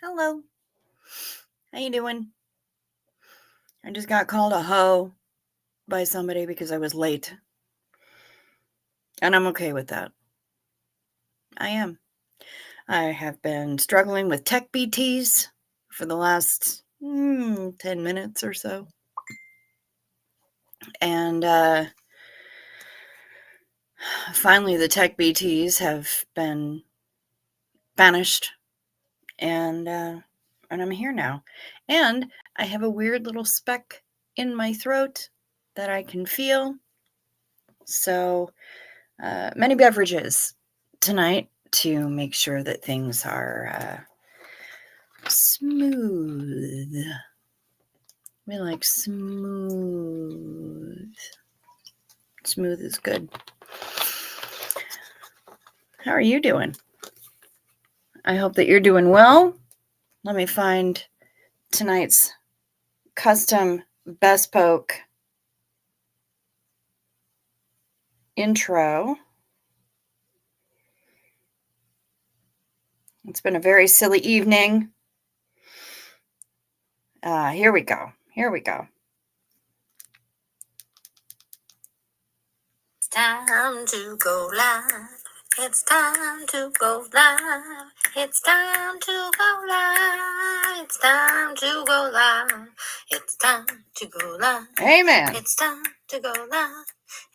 Hello. How you doing? I just got called a hoe by somebody because I was late. And I'm okay with that. I am. I have been struggling with tech BTs for the last 10 minutes or so. And finally the tech BTs have been banished. And I'm here now. And I have a weird little speck in my throat that I can feel. So many beverages tonight to make sure that things are smooth. We like smooth. Smooth is good. How are you doing? I hope that you're doing well. Let me find tonight's custom bespoke intro. It's been a very silly evening. Here we go. It's time to go live. It's time to go live. It's time to go live. It's time to go live. It's time to go live. Amen. It's time to go live.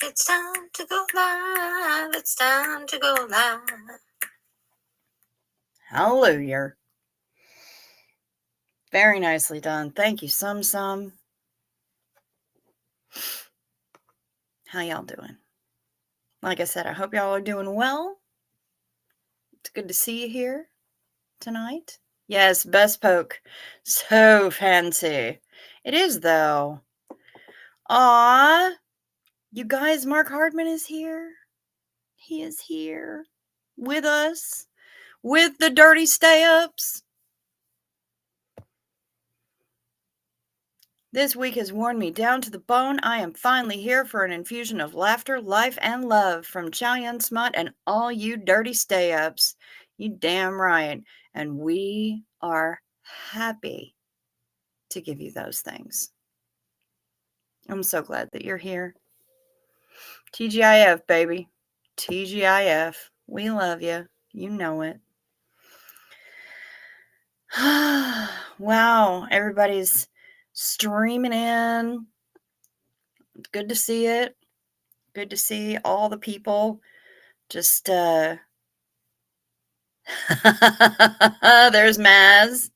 It's time to go live. It's time to go live. Hallelujah. Very nicely done. Thank you, Sum. How y'all doing? Like I said, I hope y'all are doing well. It's good to see you here tonight. Yes, bespoke. So fancy. It is, though. Aw. You guys, Mark Hardman is here. He is here with us, with the dirty stay-ups. This week has worn me down to the bone. I am finally here for an infusion of laughter, life, and love from Chow Yun Smut and all you dirty stay-ups. You damn right. And we are happy to give you those things. I'm so glad that you're here. TGIF, baby. TGIF. We love you. You know it. Wow, everybody's streaming in. It's good to see it. Good to see all the people. Just there's Maz.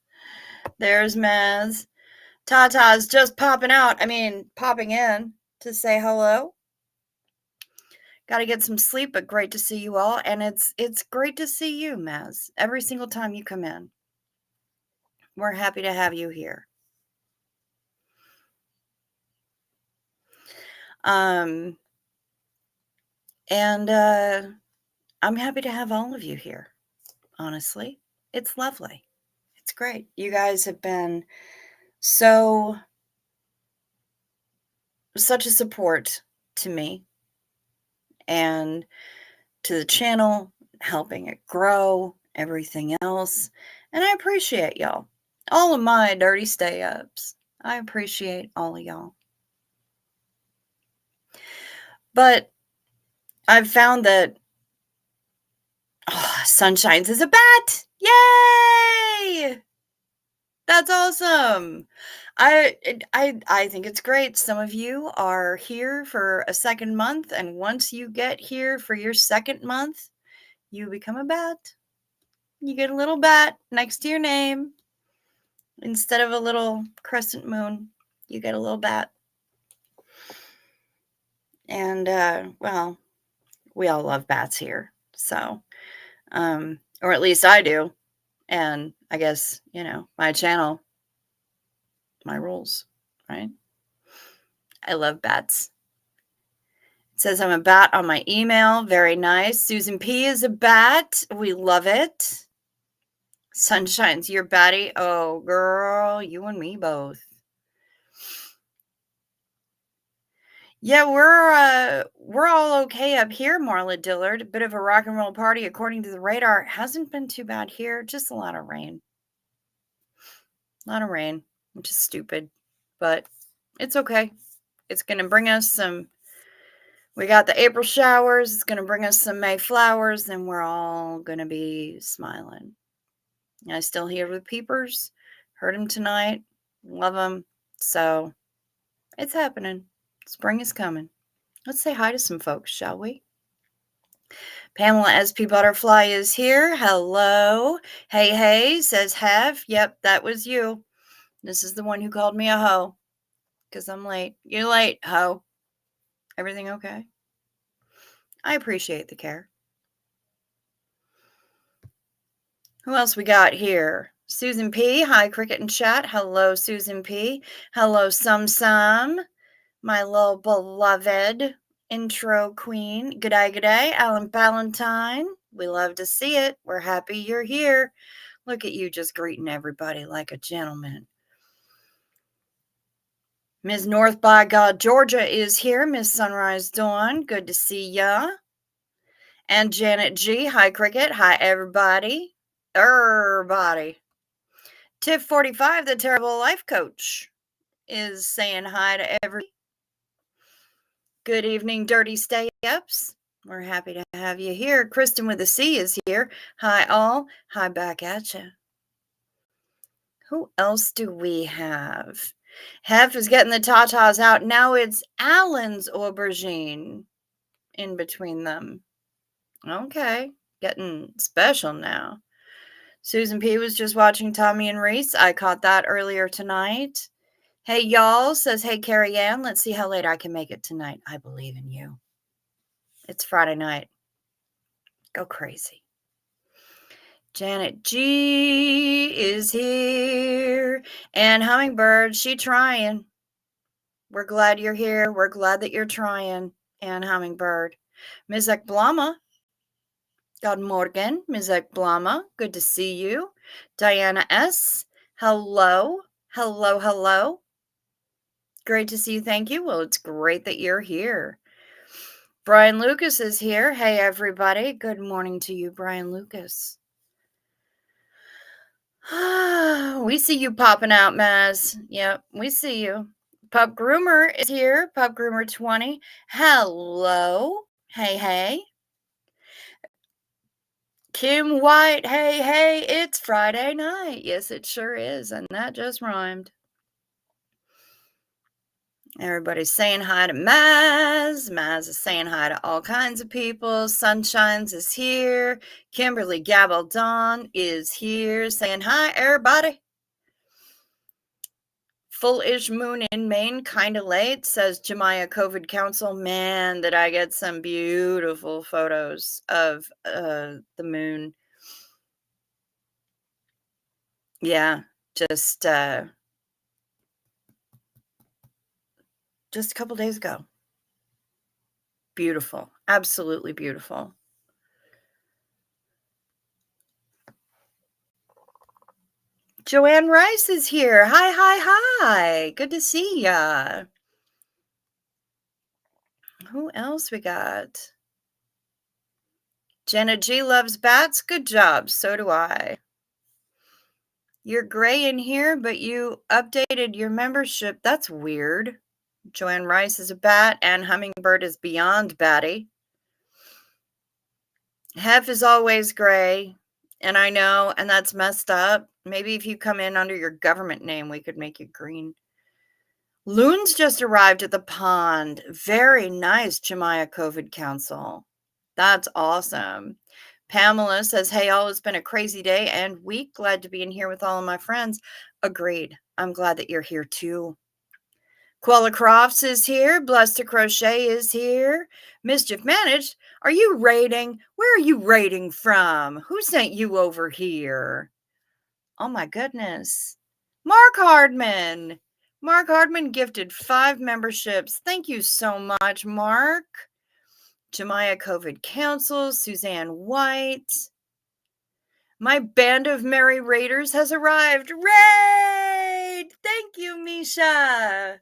There's Maz. Tata's just popping in to say hello. Got to get some sleep, but great to see you all. And it's great to see you, Maz, every single time you come in. We're happy to have you here. And I'm happy to have all of you here. Honestly, it's lovely. It's great. You guys have been such a support to me and to the channel, helping it grow, everything else. And I appreciate y'all. All of my dirty stay-ups. I appreciate all of y'all. But I've found that Sunshines is a bat. Yay! That's awesome. I think it's great. Some of you are here for a second month, and once you get here for your second month, you become a bat. You get a little bat next to your name. Instead of a little crescent moon, you get a little bat. And well, we all love bats here. So or at least I do. And I guess, my channel, my rules, right? I love bats. It says I'm a bat on my email. Very nice. Susan P is a bat. We love it. Sunshine's your batty. Oh, girl, you and me both. Yeah, we're all okay up here, Marla Dillard. A bit of a rock and roll party according to the radar. Hasn't been too bad here. Just a lot of rain. A lot of rain, which is stupid, but it's okay. It's going to bring us some. We got the April showers. It's going to bring us some May flowers, and we're all going to be smiling. I still hear the peepers. Heard them tonight. Love them. So it's happening. Spring is coming. Let's say hi to some folks, shall we? Pamela SP Butterfly is here. Hello. Hey, says have. Yep, that was you. This is the one who called me a hoe. Because I'm late. You're late, hoe. Everything okay? I appreciate the care. Who else we got here? Susan P. Hi, Cricket and Chat. Hello, Susan P. Hello, Sum. My little beloved intro queen. G'day, Alan Ballantyne. We love to see it. We're happy you're here. Look at you just greeting everybody like a gentleman. Ms. North by God, Georgia is here. Miss Sunrise Dawn, good to see ya. And Janet G. Hi, Cricket. Hi, everybody. Tip 45, the terrible life coach, is saying hi to everybody. Good evening, Dirty Stay-Ups. We're happy to have you here. Kristen with a C is here. Hi, all. Hi, back at you. Who else do we have? Hef is getting the tatas out. Now it's Alan's aubergine in between them. Okay, getting special now. Susan P. was just watching Tommy and Reese. I caught that earlier tonight. Hey, y'all, says, hey, Carrie Ann, let's see how late I can make it tonight. I believe in you. It's Friday night. Go crazy. Janet G is here. And Hummingbird, she trying. We're glad you're here. We're glad that you're trying. And Hummingbird. Ms. Ekblama. God morgen, Ms. Ekblama. Good to see you. Diana S. Hello. Great to see you. Thank you. Well, it's great that you're here. Brian Lucas is here. Hey, everybody. Good morning to you, Brian Lucas. We see you popping out, Maz. Yep, we see you. Pup Groomer is here. Pup Groomer 20. Hello. Hey. Kim White. Hey. It's Friday night. Yes, it sure is. And that just rhymed. Everybody's saying hi to Maz. Maz is saying hi to all kinds of people. Sunshines is here. Kimberly Gabaldon is here saying hi, everybody. Full-ish moon in Maine, kind of late, says Jemiah COVID Council. Man, did I get some beautiful photos of the moon. Yeah, just a couple days ago. Beautiful. Absolutely beautiful. Joanne Rice is here. Hi. Good to see ya. Who else we got? Jenna G loves bats. Good job. So do I. You're gray in here, but you updated your membership. That's weird. Joanne Rice is a bat, and Hummingbird is beyond batty. Hef is always gray, and I know, and that's messed up. Maybe if you come in under your government name, we could make you green. Loons just arrived at the pond. Very nice, Jemiah COVID Council. That's awesome. Pamela says, hey, all, it's been a crazy day and week. Glad to be in here with all of my friends. Agreed. I'm glad that you're here too. Quella Crofts is here. Blessed to Crochet is here. Mischief Managed. Are you raiding? Where are you raiding from? Who sent you over here? Oh my goodness. Mark Hardman. Mark Hardman gifted 5 memberships. Thank you so much, Mark. Jemiah COVID Council, Suzanne White. My band of merry raiders has arrived. Raid! Thank you, Misha.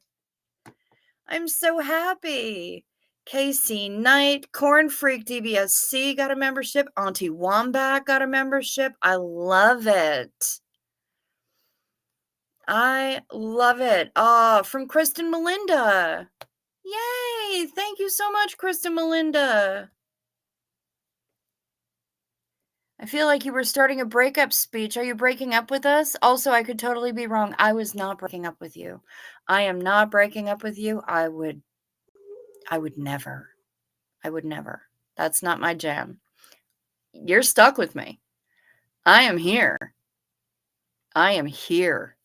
I'm so happy. KC Knight, Corn Freak DBSC got a membership. Auntie Wombat got a membership. I love it. I love it. From Kristen Melinda. Yay! Thank you so much, Kristen Melinda. I feel like you were starting a breakup speech. Are you breaking up with us? Also, I could totally be wrong. I was not breaking up with you. I am not breaking up with you. I would never. I would never. That's not my jam. You're stuck with me. I am here. I am here.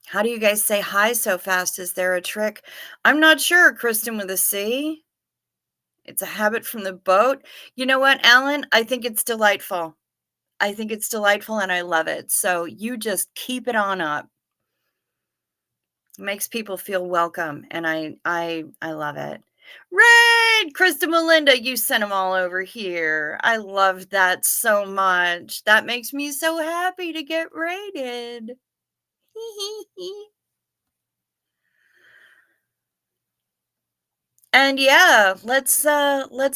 How do you guys say hi so fast? Is there a trick? I'm not sure, Kristen with a C. It's a habit from the boat. You know what, Alan? I think it's delightful. I think it's delightful and I love it. So you just keep it on up. It makes people feel welcome and I love it. Right, Krista Melinda, you sent them all over here. I love that so much. That makes me so happy to get rated. And yeah, let's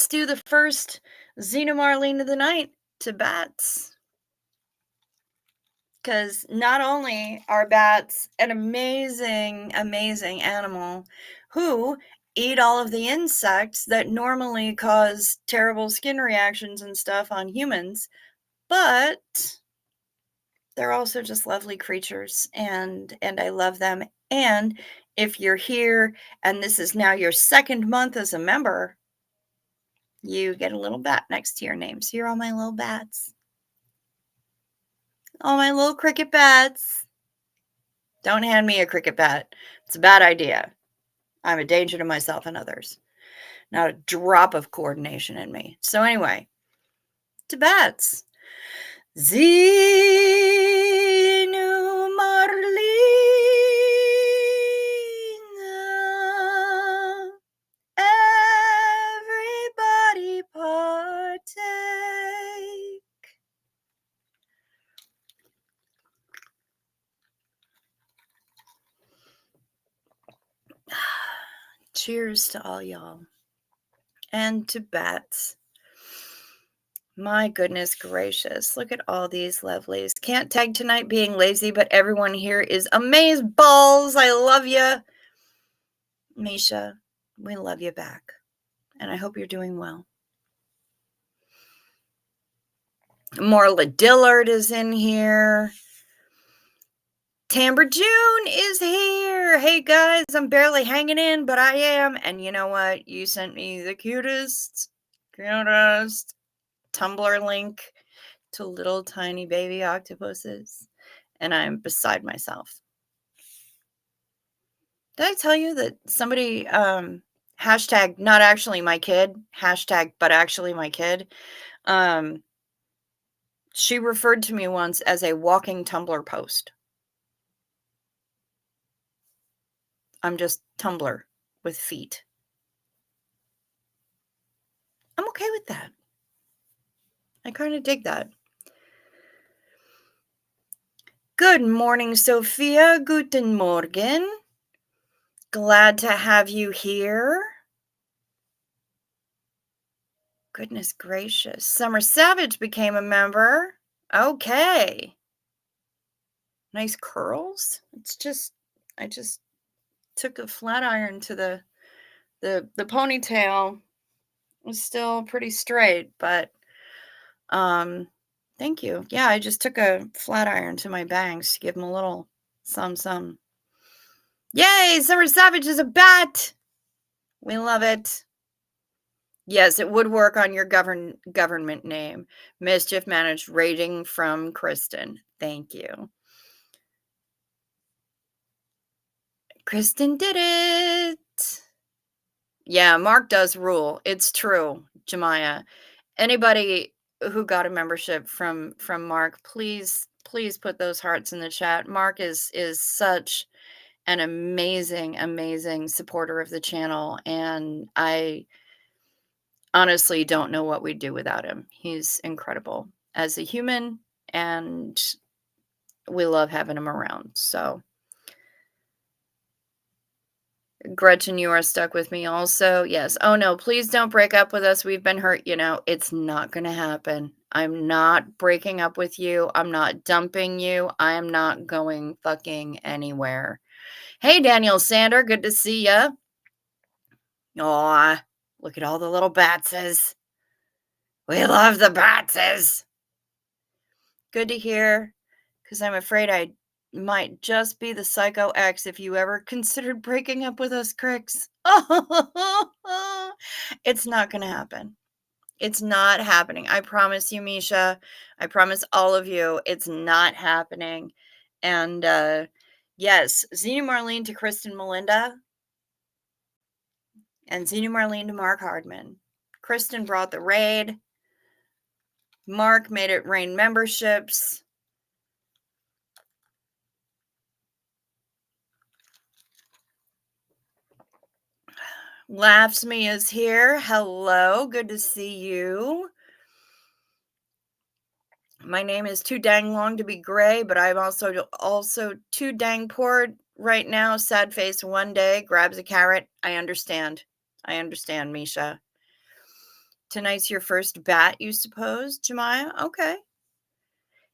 do the first Xenomarlene of the night to bats. Because not only are bats an amazing, amazing animal who eat all of the insects that normally cause terrible skin reactions and stuff on humans, but they're also just lovely creatures and I love them. And if you're here and this is now your second month as a member, you get a little bat next to your name. So you're all my little bats. All my little cricket bats. Don't hand me a cricket bat. It's a bad idea. I'm a danger to myself and others. Not a drop of coordination in me. So anyway, to bats. Zenu Marlena. Everybody partake. Cheers to all y'all. And to bats. My goodness gracious. Look at all these lovelies. Can't tag tonight being lazy, but everyone here is amazed balls. I love you. Misha, we love you back. And I hope you're doing well. Marla Dillard is in here. Tamber June is here. Hey guys, I'm barely hanging in, but I am. And you know what? You sent me the cutest Tumblr link to little tiny baby octopuses. And I'm beside myself. Did I tell you that somebody, hashtag not actually my kid, hashtag but actually my kid, she referred to me once as a walking Tumblr post. I'm just Tumblr with feet. I'm okay with that. I kind of dig that. Good morning, Sophia. Guten Morgen. Glad to have you here. Goodness gracious. Summer Savage became a member. Okay. Nice curls. I just took a flat iron to the ponytail. Was still pretty straight, but thank you. Yeah, I just took a flat iron to my bangs to give them a little some. Yay, Summer Savage is a bat. We love it. Yes, it would work on your government name. Mischief Managed rating from Kristen. Thank you. Kristen did it. Yeah, Mark does rule. It's true, Jemiah. Anybody who got a membership from Mark, please put those hearts in the chat. Mark is such an amazing supporter of the channel, and I honestly don't know what we'd do without him. He's incredible as a human, and we love having him around. So Gretchen, you are stuck with me also. Yes. Oh no, please don't break up with us. We've been hurt. It's not going to happen. I'm not breaking up with you. I'm not dumping you. I am not going fucking anywhere. Hey, Daniel Sander, good to see ya. Aw, look at all the little batses. We love the batses. Good to hear, because I'm afraid I might just be the psycho ex if you ever considered breaking up with us, Cricks. It's not gonna happen. It's not happening. I promise you, Misha. I promise all of you, it's not happening. And yes, Xena Marlene to Kristen Melinda, and Xena Marlene to Mark Hardman. Kristen brought the raid. Mark made it rain memberships. Laughs Me is here. Hello, good to see you. My name is too dang long to be gray, but I'm also too dang poor right now. Sad face one day, grabs a carrot. I understand. I understand, Misha. Tonight's your first bat, you suppose, Jemiah? Okay.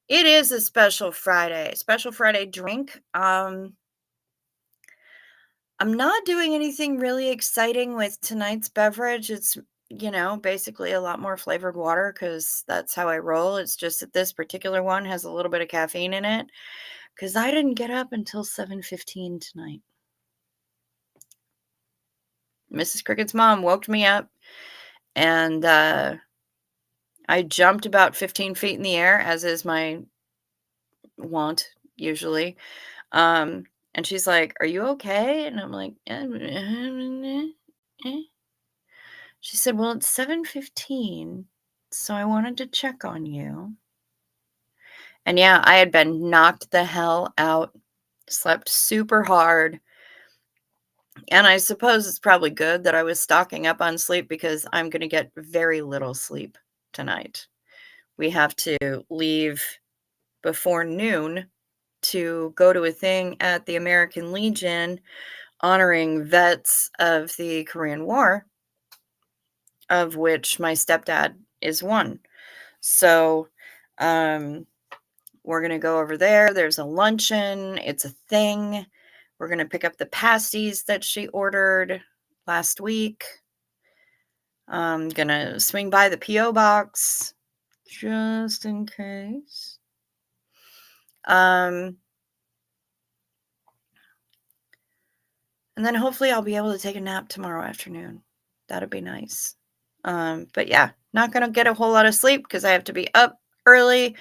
It is a special Friday drink. I'm not doing anything really exciting with tonight's beverage. It's, basically a lot more flavored water because that's how I roll. It's just that this particular one has a little bit of caffeine in it because I didn't get up until 7:15 tonight. Mrs. Cricket's mom woke me up, and I jumped about 15 feet in the air, as is my wont usually. And she's like, "Are you okay?" And I'm like, She said, "Well, it's 7:15, so I wanted to check on you." And yeah, I had been knocked the hell out, slept super hard. And I suppose it's probably good that I was stocking up on sleep because I'm going to get very little sleep tonight. We have to leave before noon to go to a thing at the American Legion honoring vets of the Korean War, of which my stepdad is one. So, we're going to go over there. There's a luncheon. It's a thing. We're going to pick up the pasties that she ordered last week. I'm going to swing by the P.O. box just in case. And then hopefully I'll be able to take a nap tomorrow afternoon. That'd be nice. But yeah, not going to get a whole lot of sleep because I have to be up early.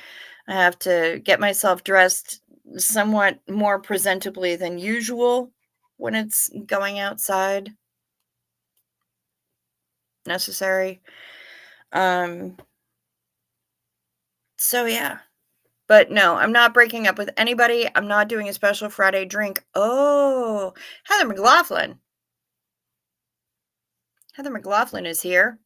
I have to get myself dressed somewhat more presentably than usual when it's going outside necessary. So yeah. But no, I'm not breaking up with anybody. I'm not doing a special Friday drink. Oh, Heather McLaughlin. Heather McLaughlin is here.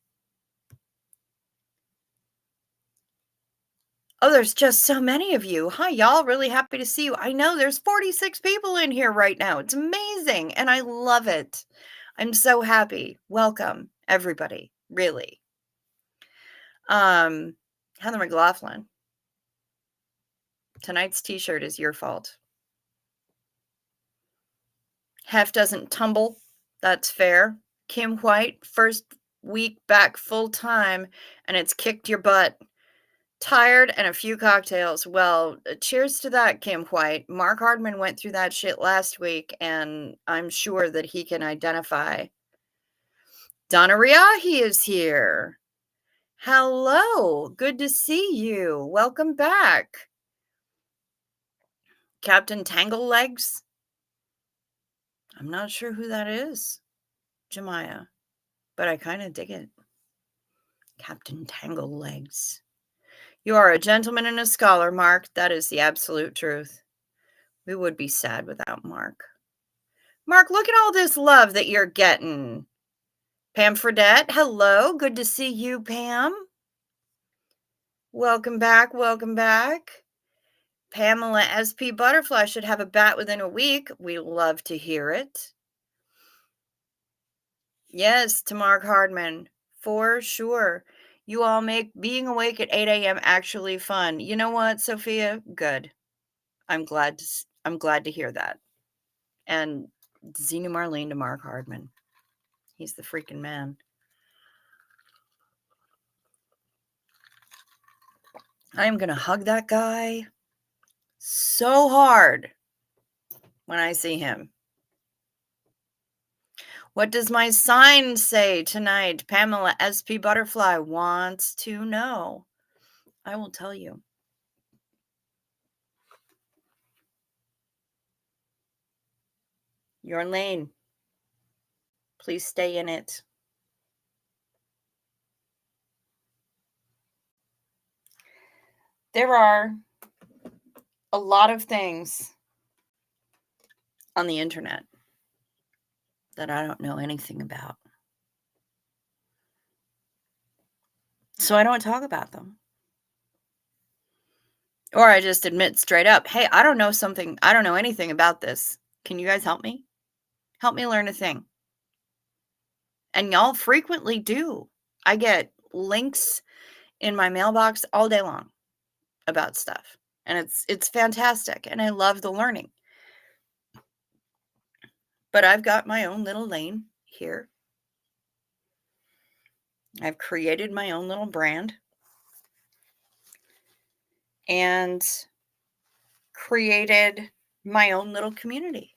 Oh, there's just so many of you. Hi, y'all. Really happy to see you. I know there's 46 people in here right now. It's amazing. And I love it. I'm so happy. Welcome, everybody. Really. Heather McLaughlin. Tonight's t-shirt is your fault. Hef doesn't tumble. That's fair. Kim White, first week back full time, and it's kicked your butt. Tired and a few cocktails. Well, cheers to that, Kim White. Mark Hardman went through that shit last week, and I'm sure that he can identify. Donna Riahi is here. Hello. Good to see you. Welcome back. Captain Tanglelegs? I'm not sure who that is, Jemiah, but I kind of dig it. Captain Tanglelegs. You are a gentleman and a scholar, Mark. That is the absolute truth. We would be sad without Mark. Mark, look at all this love that you're getting. Pam Fredette, hello. Good to see you, Pam. Welcome back. Welcome back. Pamela SP Butterfly should have a bat within a week. We love to hear it. Yes, to Mark Hardman, for sure. You all make being awake at 8 a.m. actually fun. You know what, Sophia? Good. I'm glad to hear that. And Zena Marlene to Mark Hardman. He's the freaking man. I am going to hug that guy so hard when I see him. What does my sign say tonight? Pamela SP Butterfly wants to know. I will tell you. Your lane. Please stay in it. There are a lot of things on the internet that I don't know anything about. So I don't talk about them. Or I just admit straight up, hey, I don't know anything about this. Can you guys help me? Help me learn a thing. And y'all frequently do. I get links in my mailbox all day long about stuff. And it's fantastic. And I love the learning. But I've got my own little lane here. I've created my own little brand. And created my own little community.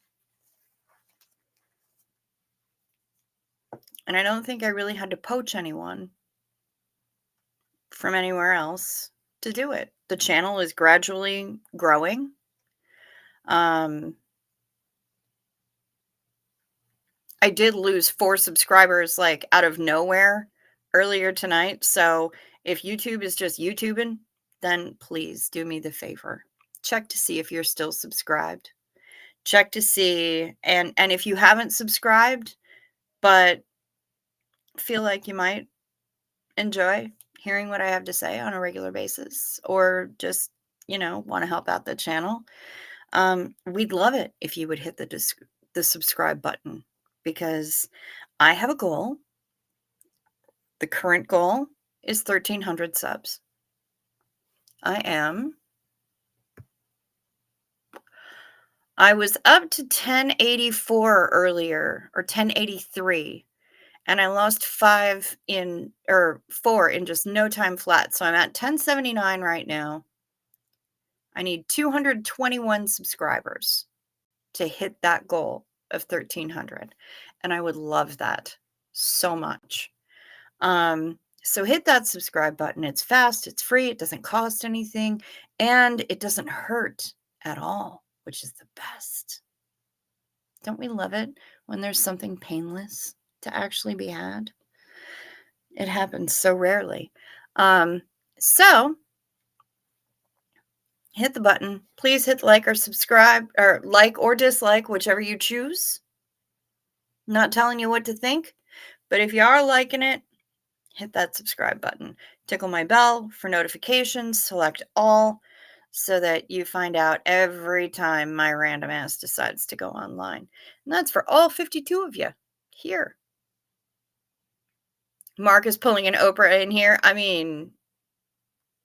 And I don't think I really had to poach anyone from anywhere else to do it. The channel is gradually growing. I did lose 4 subscribers like out of nowhere earlier tonight. So if YouTube is just YouTubing, then please do me the favor. Check to see if you're still subscribed. Check to see, and if you haven't subscribed, but feel like you might enjoy hearing what I have to say on a regular basis, or just, want to help out the channel, we'd love it if you would hit the subscribe button, because I have a goal. The current goal is 1,300 subs. I was up to 1084 earlier, or 1083. And I lost 4 in just no time flat. So I'm at 1079 right now. I need 221 subscribers to hit that goal of 1,300. And I would love that so much. So hit that subscribe button. It's fast, it's free, it doesn't cost anything, and it doesn't hurt at all, which is the best. Don't we love it when there's something painless to actually be had? It happens so rarely. So hit the button. Please hit like or subscribe, or like or dislike, whichever you choose. Not telling you what to think, but if you are liking it, hit that subscribe button. Tickle my bell for notifications, select all, so that you find out every time my random ass decides to go online. And that's for all 52 of you here. Mark is pulling an Oprah in here. I mean,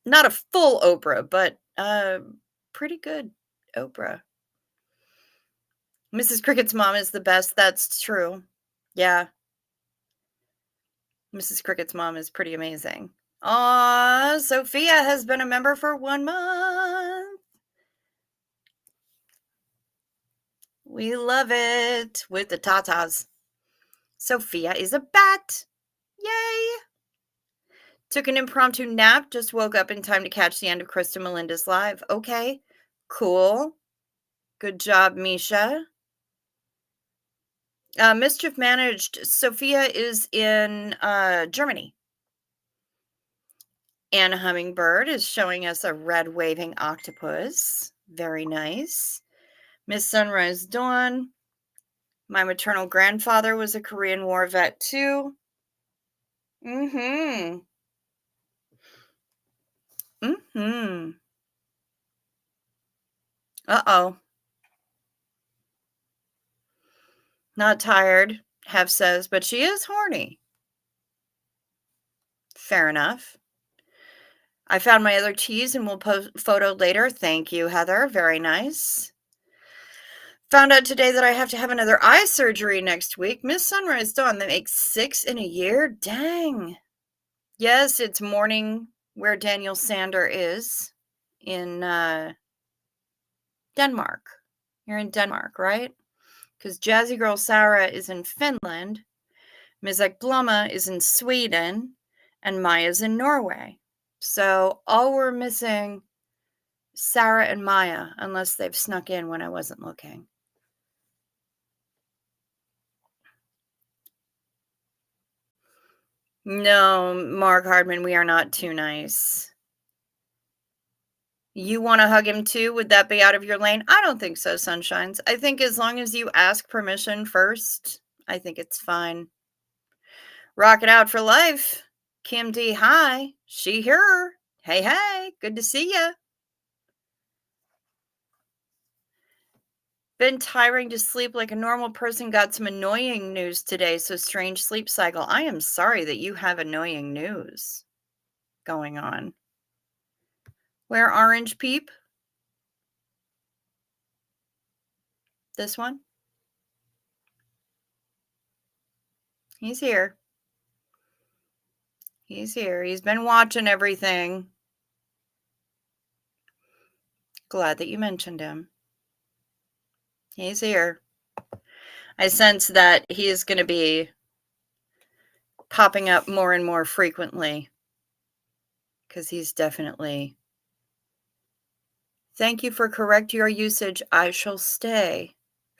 not a full Oprah, but pretty good Oprah. Mrs. Cricket's mom is the best. That's true. Yeah. Mrs. Cricket's mom is pretty amazing. Aw, Sophia has been a member for 1 month. We love it. With the tatas. Sophia is a bat. Yay. Took an impromptu nap. Just woke up in time to catch the end of Krista Melinda's live. Okay. Cool. Good job, Misha. Mischief Managed. Sophia is in Germany. Anna Hummingbird is showing us a red waving octopus. Very nice. Miss Sunrise Dawn. My maternal grandfather was a Korean War vet too. Mm-hmm. Mm-hmm. Uh-oh. Not tired, Hef says, but she is horny. Fair enough. I found my other teas and will post photo later. Thank you, Heather. Very nice. Found out today that I have to have another eye surgery next week. Miss Sunrise Dawn, that makes 6 in a year? Dang. Yes, it's morning where Daniel Sander is in Denmark. You're in Denmark, right? Because Jazzy Girl Sarah is in Finland, Mizek Blumma is in Sweden, and Maya's in Norway. So all we're missing, Sarah and Maya, unless they've snuck in when I wasn't looking. No, Mark Hardman, we are not too nice. You want to hug him too? Would that be out of your lane? I don't think so, Sunshines. I think as long as you ask permission first, I think it's fine. Rock it out for life. Kim D, hi. She, her. Hey, hey. Good to see ya. Been tiring to sleep like a normal person. Got some annoying news today, so strange sleep cycle. I am sorry that you have annoying news going on. Where Orange Peep? This one? He's here. He's here. He's been watching everything. Glad that you mentioned him. He's here. I sense that he is going to be popping up more and more frequently because he's definitely. Thank you for correct your usage. I shall stay.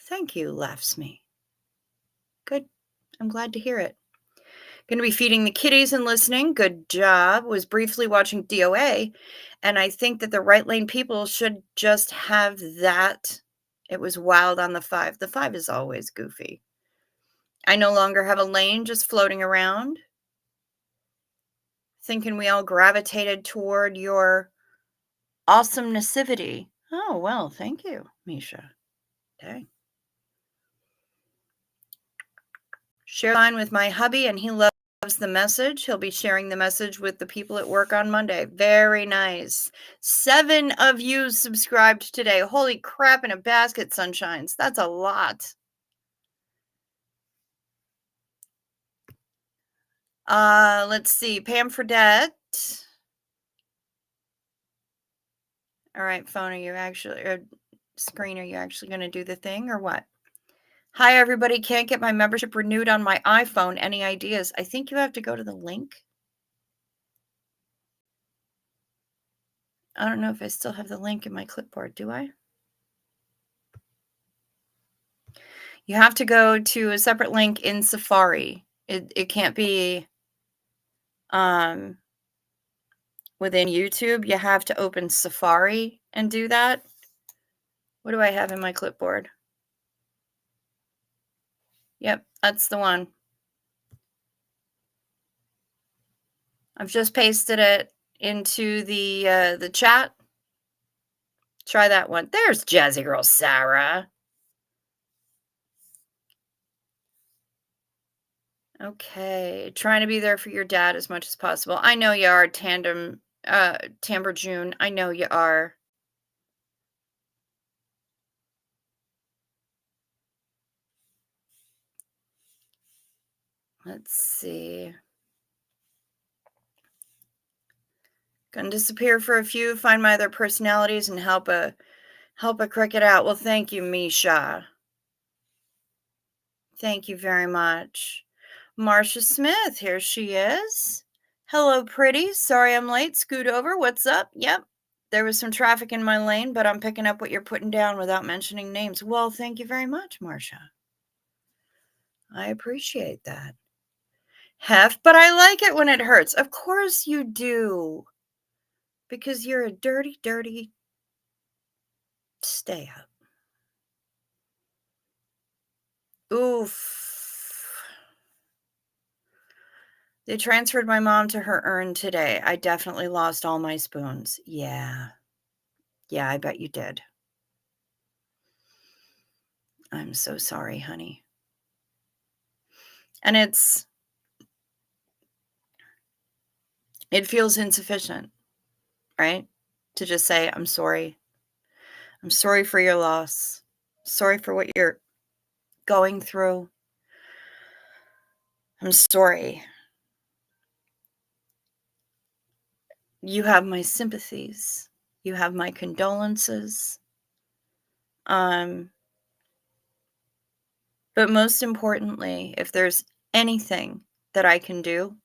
Thank you, laughs me. Good. I'm glad to hear it. Going to be feeding the kitties and listening. Good job. Was briefly watching DOA, and I think that the right lane people should just have that. It was wild on the 5. The 5 is always goofy. I no longer have a lane just floating around. Thinking we all gravitated toward your awesome nativity. Oh, well, thank you, Misha. Okay. Share line with my hubby, and he loves the message. He'll be sharing the message with the people at work on Monday. Very nice. 7 of you subscribed today. Holy crap in a basket, Sunshines. That's a lot. Let's see. Pam Fredette. All right, phone, are you actually, or screen, are you actually going to do the thing or what? Hi, everybody. Can't get my membership renewed on my iPhone. Any ideas? I think you have to go to the link. I don't know if I still have the link in my clipboard. Do I? You have to go to a separate link in Safari. It can't be within YouTube. You have to open Safari and do that. What do I have in my clipboard? Yep, that's the one. I've just pasted it into the chat. Try that one. There's Jazzy Girl Sarah. Okay, trying to be there for your dad as much as possible. I know you are, Timber June. I know you are. Let's see. Gonna disappear for a few, find my other personalities, and help a cricket out. Well, thank you, Misha. Thank you very much. Marcia Smith, here she is. Hello, pretty. Sorry I'm late. Scoot over. What's up? Yep. There was some traffic in my lane, but I'm picking up what you're putting down without mentioning names. Well, thank you very much, Marcia. I appreciate that. Hef, but I like it when it hurts. Of course you do. Because you're a dirty, dirty stay up. Oof. They transferred my mom to her urn today. I definitely lost all my spoons. Yeah. Yeah, I bet you did. I'm so sorry, honey. And it's It feels insufficient, right? To just say, I'm sorry. I'm sorry for your loss. Sorry for what you're going through. I'm sorry. You have my sympathies. You have my condolences. Um, but most importantly, if there's anything that I can do,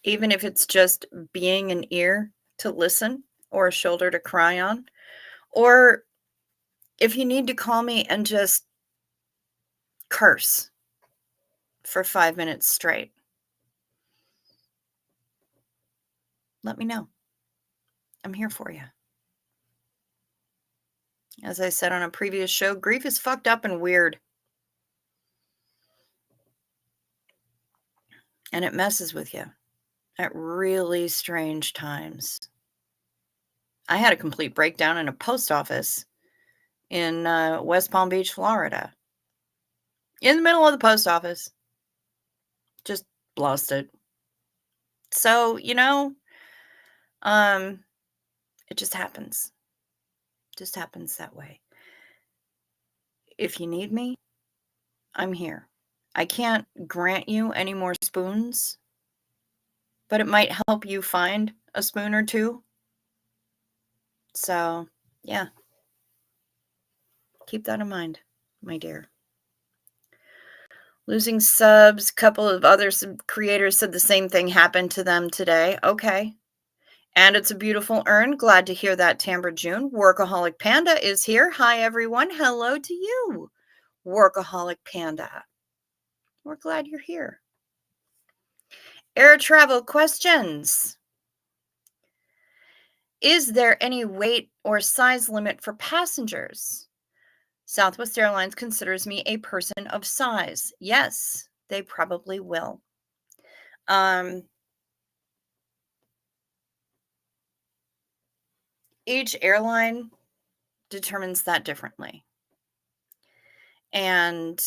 even if it's just being an ear to listen or a shoulder to cry on, or if you need to call me and just curse for 5 minutes straight, let me know. I'm here for you. As I said on a previous show, grief is fucked up and weird. And it messes with you at really strange times. I had a complete breakdown in a post office in West Palm Beach, Florida. In the middle of the post office. Just lost it. So, it just happens. Just happens that way. If you need me, I'm here. I can't grant you any more spoons, but it might help you find a spoon or two. So, yeah. Keep that in mind, my dear. Losing subs, a couple of other creators said the same thing happened to them today. Okay. And it's a beautiful urn. Glad to hear that, Tamber June. Workaholic Panda is here. Hi, everyone. Hello to you, Workaholic Panda. We're glad you're here. Air travel questions. Is there any weight or size limit for passengers? Southwest Airlines considers me a person of size. Yes, they probably will. Each airline determines that differently. And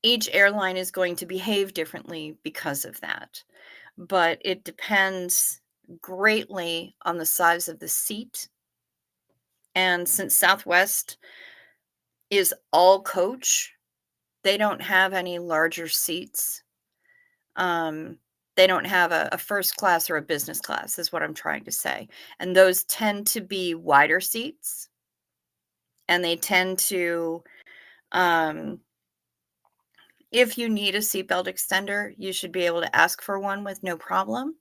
each airline is going to behave differently because of that. But it depends greatly on the size of the seat. And since Southwest is all coach, they don't have any larger seats. They don't have a first class or a business class, is what I'm trying to say. And those tend to be wider seats. And they tend to, if you need a seatbelt extender, you should be able to ask for one with no problem.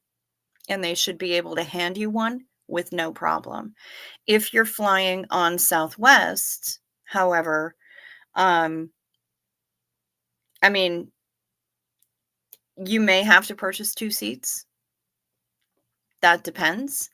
And they should be able to hand you one with no problem. If you're flying on Southwest, however, I mean, you may have to purchase 2 seats. That depends.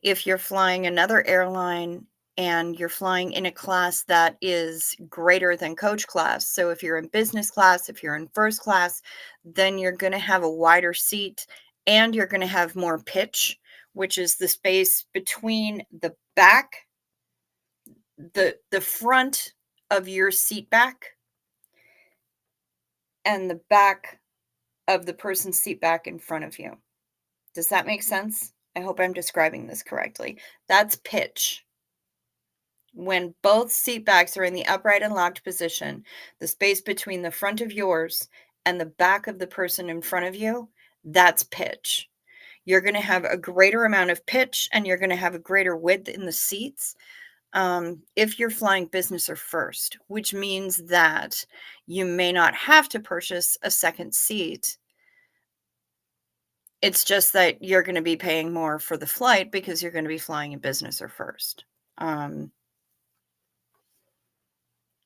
If you're flying another airline and you're flying in a class that is greater than coach class, so if you're in business class, if you're in first class, then you're gonna have a wider seat and you're gonna have more pitch, which is the space between the back, the front of your seat back and the back of the person's seat back in front of you. Does that make sense? I hope I'm describing this correctly. That's pitch. When both seat backs are in the upright and locked position, the space between the front of yours and the back of the person in front of you, that's pitch. You're going to have a greater amount of pitch and you're going to have a greater width in the seats if you're flying business or first, which means that you may not have to purchase a second seat. It's just that you're going to be paying more for the flight because you're going to be flying in business or first.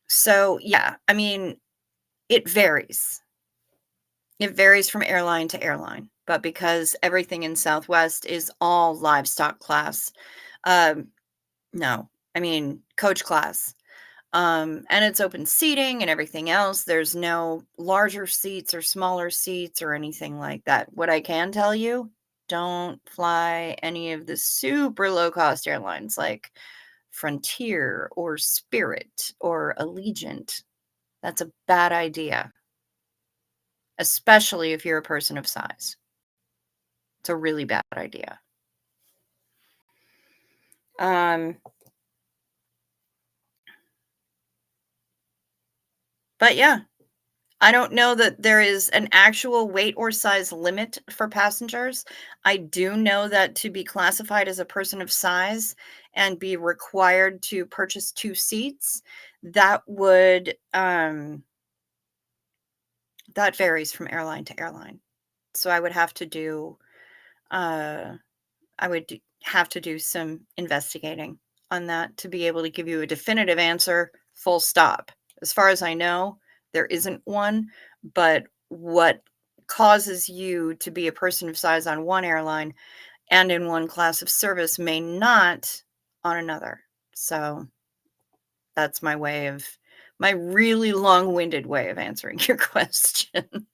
So, yeah, I mean, it varies. It varies from airline to airline, but because everything in Southwest is all livestock class, no, I mean, coach class, and it's open seating and everything else. There's no larger seats or smaller seats or anything like that. What I can tell you, don't fly any of the super low cost airlines like Frontier or Spirit or Allegiant. That's a bad idea, especially if you're a person of size. It's a really bad idea. But yeah, I don't know that there is an actual weight or size limit for passengers. I do know that to be classified as a person of size and be required to purchase 2 seats, that would, that varies from airline to airline. So I would have to do, uh, have to do some investigating on that to be able to give you a definitive answer, full stop. As far as I know, there isn't one, but what causes you to be a person of size on one airline and in one class of service may not on another. So that's my really long-winded way of answering your question.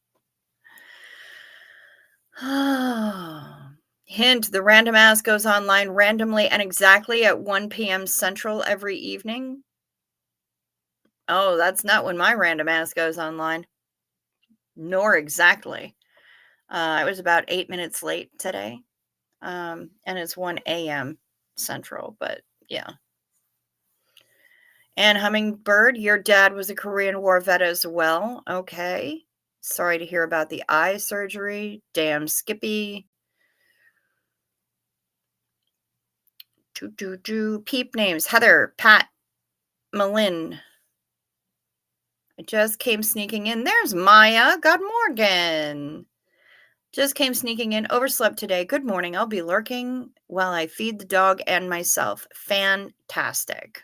Hint, the random ass goes online randomly and exactly at 1 PM Central every evening. Oh, that's not when my random ass goes online. Nor exactly. I was about 8 minutes late today. And it's 1 AM Central, but yeah. And Hummingbird, your dad was a Korean War vet as well. Okay. Sorry to hear about the eye surgery. Damn Skippy. Peep names. Heather, Pat, Malin. I just came sneaking in. There's Maya. God morgen. Just came sneaking in. Overslept today. Good morning. I'll be lurking while I feed the dog and myself. Fantastic.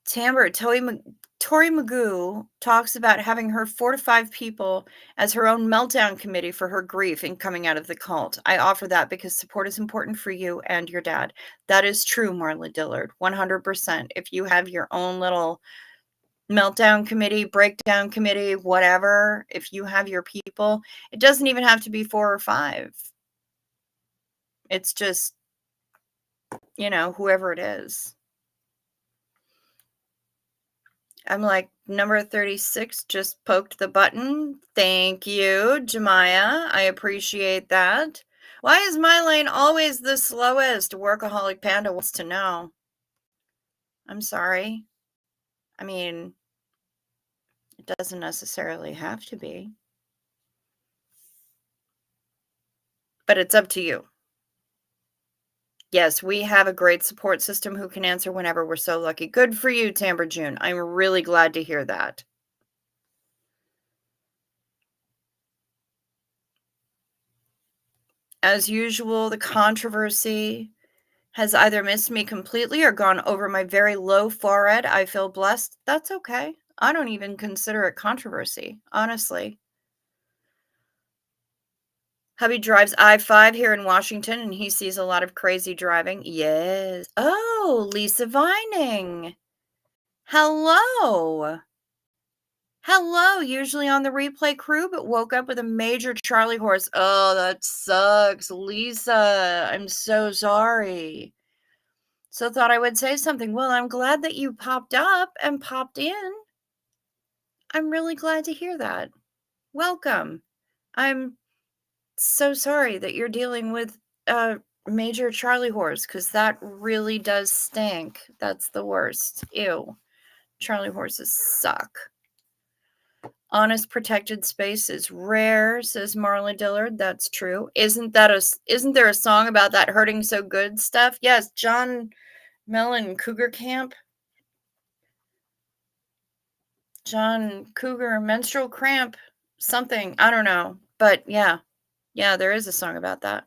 Tamber, Tori Magoo talks about having her 4 to 5 people as her own meltdown committee for her grief in coming out of the cult. I offer that because support is important for you and your dad. That is true, Marla Dillard, 100%. If you have your own little meltdown committee, breakdown committee, whatever, if you have your people, it doesn't even have to be 4 or 5. It's just, whoever it is. I'm like, number 36 just poked the button. Thank you, Jemiah. I appreciate that. Why is my lane always the slowest? Workaholic Panda wants to know. I'm sorry. I mean, it doesn't necessarily have to be. But it's up to you. Yes, we have a great support system who can answer whenever. We're so lucky. Good for you, Tamber June. I'm really glad to hear that. As usual, the controversy has either missed me completely or gone over my very low forehead. I feel blessed. That's okay. I don't even consider it controversy, honestly. Hubby drives I-5 here in Washington, and he sees a lot of crazy driving. Yes. Oh, Lisa Vining. Hello. Hello. Usually on the replay crew, but woke up with a major Charlie horse. Oh, that sucks, Lisa. I'm so sorry. So thought I would say something. Well, I'm glad that you popped up and popped in. I'm really glad to hear that. Welcome. I'm so sorry that you're dealing with a major Charlie horse because that really does stink. That's the worst. Ew. Charlie horses suck. Honest protected space is rare, says Marla Dillard. That's true. Isn't there a song about that hurting so good stuff? Yes, John Mellon Cougar Camp. John Cougar menstrual cramp something. I don't know. But yeah. Yeah, there is a song about that.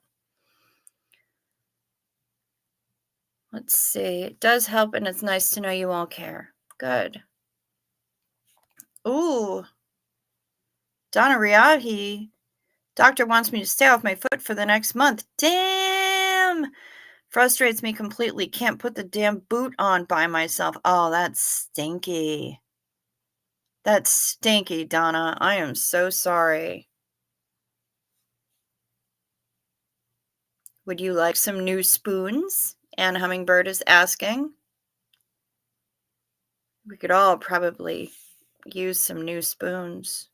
Let's see. It does help and it's nice to know you all care. Good. Ooh. Donna Riahi. Doctor wants me to stay off my foot for the next month. Damn. Frustrates me completely. Can't put the damn boot on by myself. Oh, that's stinky. That's stinky, Donna. I am so sorry. Would you like some new spoons? Anne Hummingbird is asking. We could all probably use some new spoons.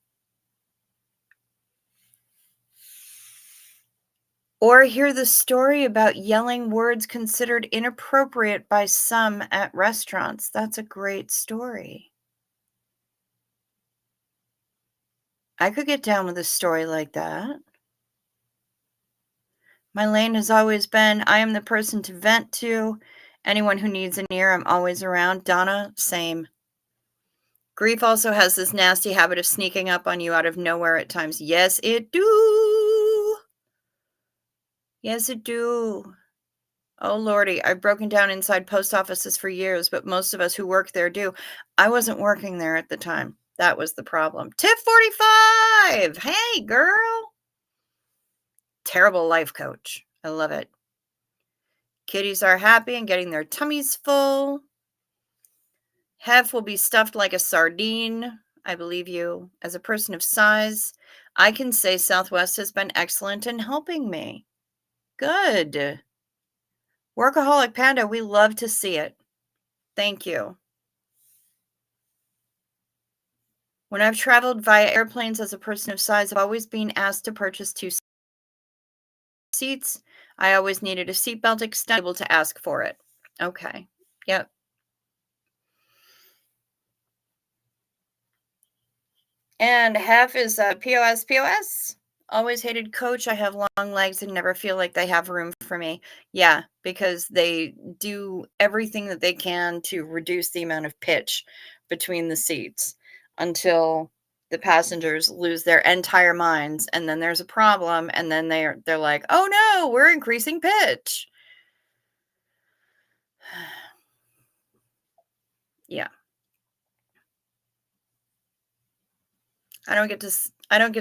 Or hear the story about yelling words considered inappropriate by some at restaurants. That's a great story. I could get down with a story like that. My lane has always been I am the person to vent to. Anyone who needs an ear, I'm always around. Donna, same. Grief also has this nasty habit of sneaking up on you out of nowhere at times. Yes, it do. Yes, it do. Oh lordy, I've broken down inside post offices for years, but most of us who work there do. I wasn't working there at the time. That was the problem. Tip 45. Hey, girl. Terrible life coach. I love it. Kitties are happy and getting their tummies full. Hef will be stuffed like a sardine. I believe you. As a person of size, I can say Southwest has been excellent in helping me. Good. Workaholic Panda, we love to see it. Thank you. When I've traveled via airplanes as a person of size, I've always been asked to purchase 2 seats. I always needed a seatbelt extended, able to ask for it. Okay. Yep. And half is POS POS. Always hated coach. I have long legs and never feel like they have room for me. Yeah, because they do everything that they can to reduce the amount of pitch between the seats until the passengers lose their entire minds, and then there's a problem, and then they're like, "Oh no, we're increasing pitch." Yeah. I don't get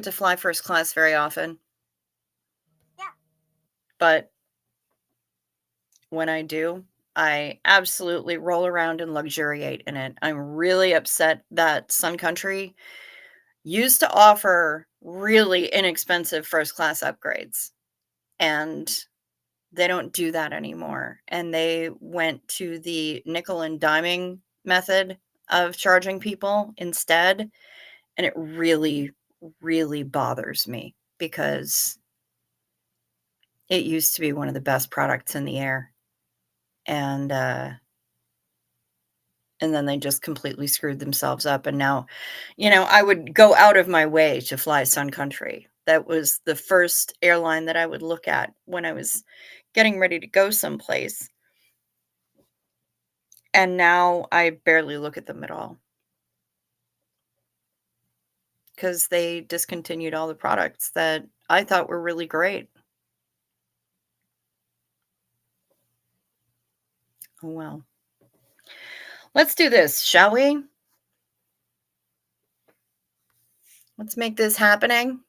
to fly first class very often. Yeah. But when I do, I absolutely roll around and luxuriate in it. I'm really upset that Sun Country used to offer really inexpensive first class upgrades, and they don't do that anymore. And they went to the nickel and diming method of charging people instead. And it really, really bothers me because it used to be one of the best products in the air. And then they just completely screwed themselves up, and now, I would go out of my way to fly Sun Country. That was the first airline that I would look at when I was getting ready to go someplace, and now I barely look at them at all because they discontinued all the products that I thought were really great. Oh, well. Let's do this, shall we? Let's make this happening.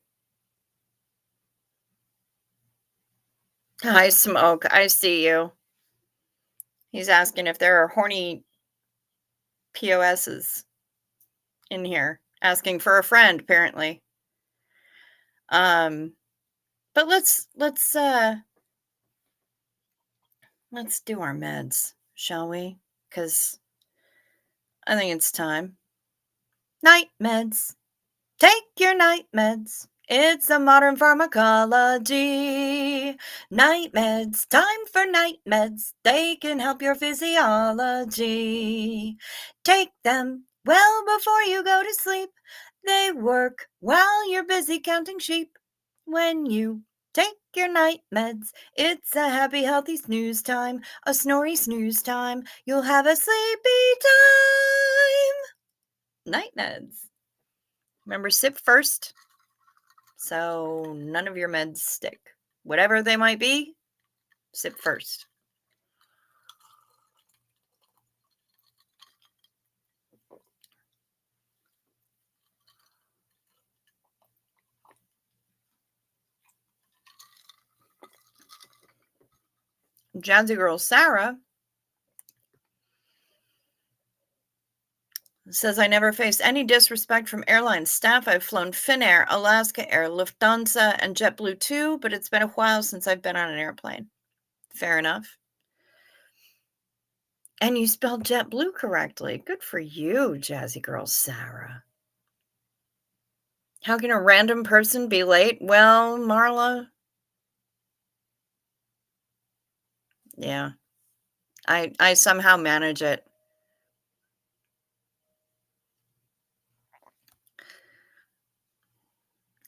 Hi, Smoke. I see you. He's asking if there are horny POSs in here, asking for a friend, apparently. Um, but let's do our meds, shall we? Because I think it's time. Night meds. Take your night meds. It's a modern pharmacology. Night meds, time for night meds. They can help your physiology. Take them well before you go to sleep. They work while you're busy counting sheep. When you take your night meds, it's a happy, healthy snooze time. A snory snooze time. You'll have a sleepy time. Night meds. Remember, sip first, so none of your meds stick. Whatever they might be, sip first. Jazzy Girl Sarah says, I never faced any disrespect from airline staff. I've flown Finnair, Alaska Air, Lufthansa, and JetBlue too, but it's been a while since I've been on an airplane. Fair enough. And you spelled JetBlue correctly. Good for you, jazzy girl Sarah. How can a random person be late? Well, Marla, yeah, I somehow manage it.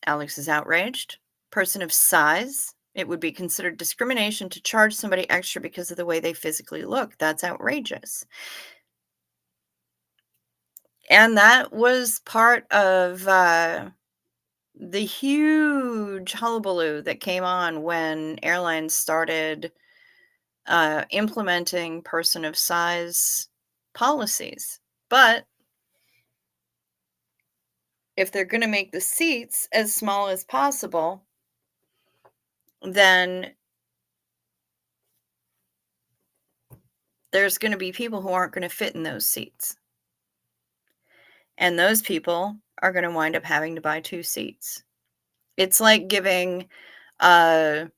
Alex is outraged. Person of size. It would be considered discrimination to charge somebody extra because of the way they physically look. That's outrageous. And that was part of the huge hullabaloo that came on when airlines started implementing person of size policies. But if they're going to make the seats as small as possible, then there's going to be people who aren't going to fit in those seats. And those people are going to wind up having to buy 2 seats. It's like giving height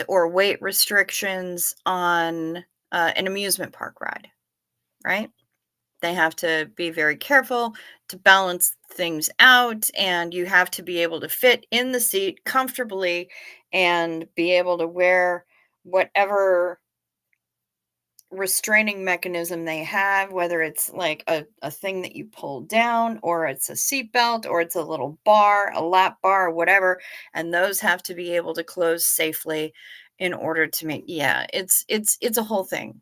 or weight restrictions on an amusement park ride, right? They have to be very careful to balance things out, and you have to be able to fit in the seat comfortably and be able to wear whatever restraining mechanism they have, whether it's like a thing that you pull down, or it's a seatbelt, or it's a little bar, a lap bar, or whatever. And those have to be able to close safely in order to make, yeah, it's a whole thing.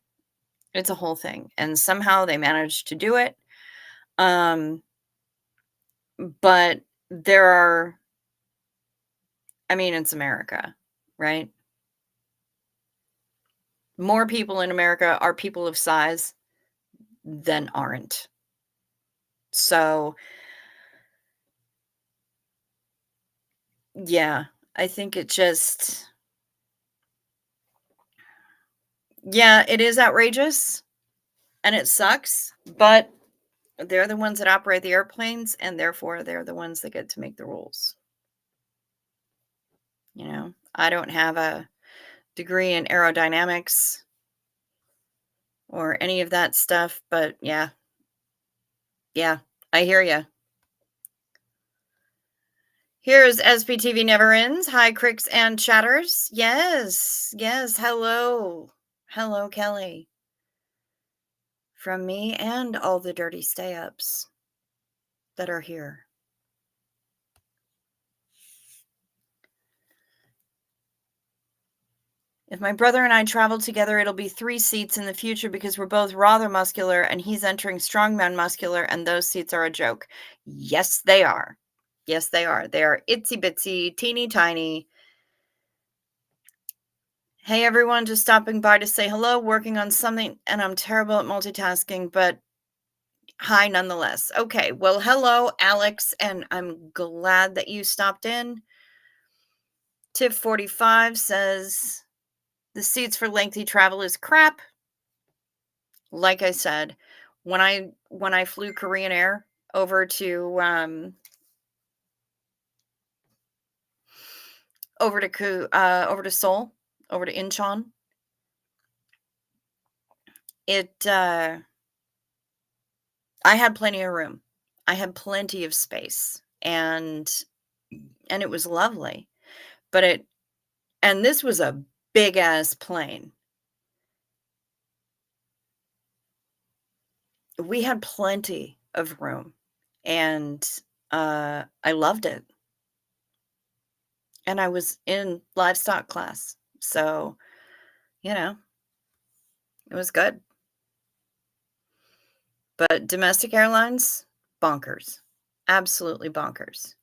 It's a whole thing. And somehow they managed to do it. Um, but there are, I mean, it's America, right? More people in America are people of size than aren't. So, yeah, I think it just, yeah, it is outrageous and it sucks, but they're the ones that operate the airplanes, and therefore they're the ones that get to make the rules. You know, I don't have a degree in aerodynamics or any of that stuff, but yeah, yeah, I hear you. Here's SPTV Never Ends. Hi, Cricks and Chatters. Yes, yes. Hello. Hello, Kelly. From me and all the dirty stay ups that are here. If my brother and I travel together, it'll be 3 seats in the future because we're both rather muscular and he's entering strongman muscular, and those seats are a joke. Yes, they are. Yes, they are. They are itsy bitsy, teeny tiny. Hey everyone, just stopping by to say hello, working on something, and I'm terrible at multitasking, but hi nonetheless. Okay, well, hello, Alex, and I'm glad that you stopped in. Tip 45 says the seats for lengthy travel is crap. Like I said, when I flew Korean Air over to Seoul, over to Incheon, it I had plenty of room. I had plenty of space, and it was lovely. But it and this was a big ass plane. We had plenty of room, and I loved it. And I was in livestock class. So, you know, it was good. But domestic airlines, bonkers. Absolutely bonkers.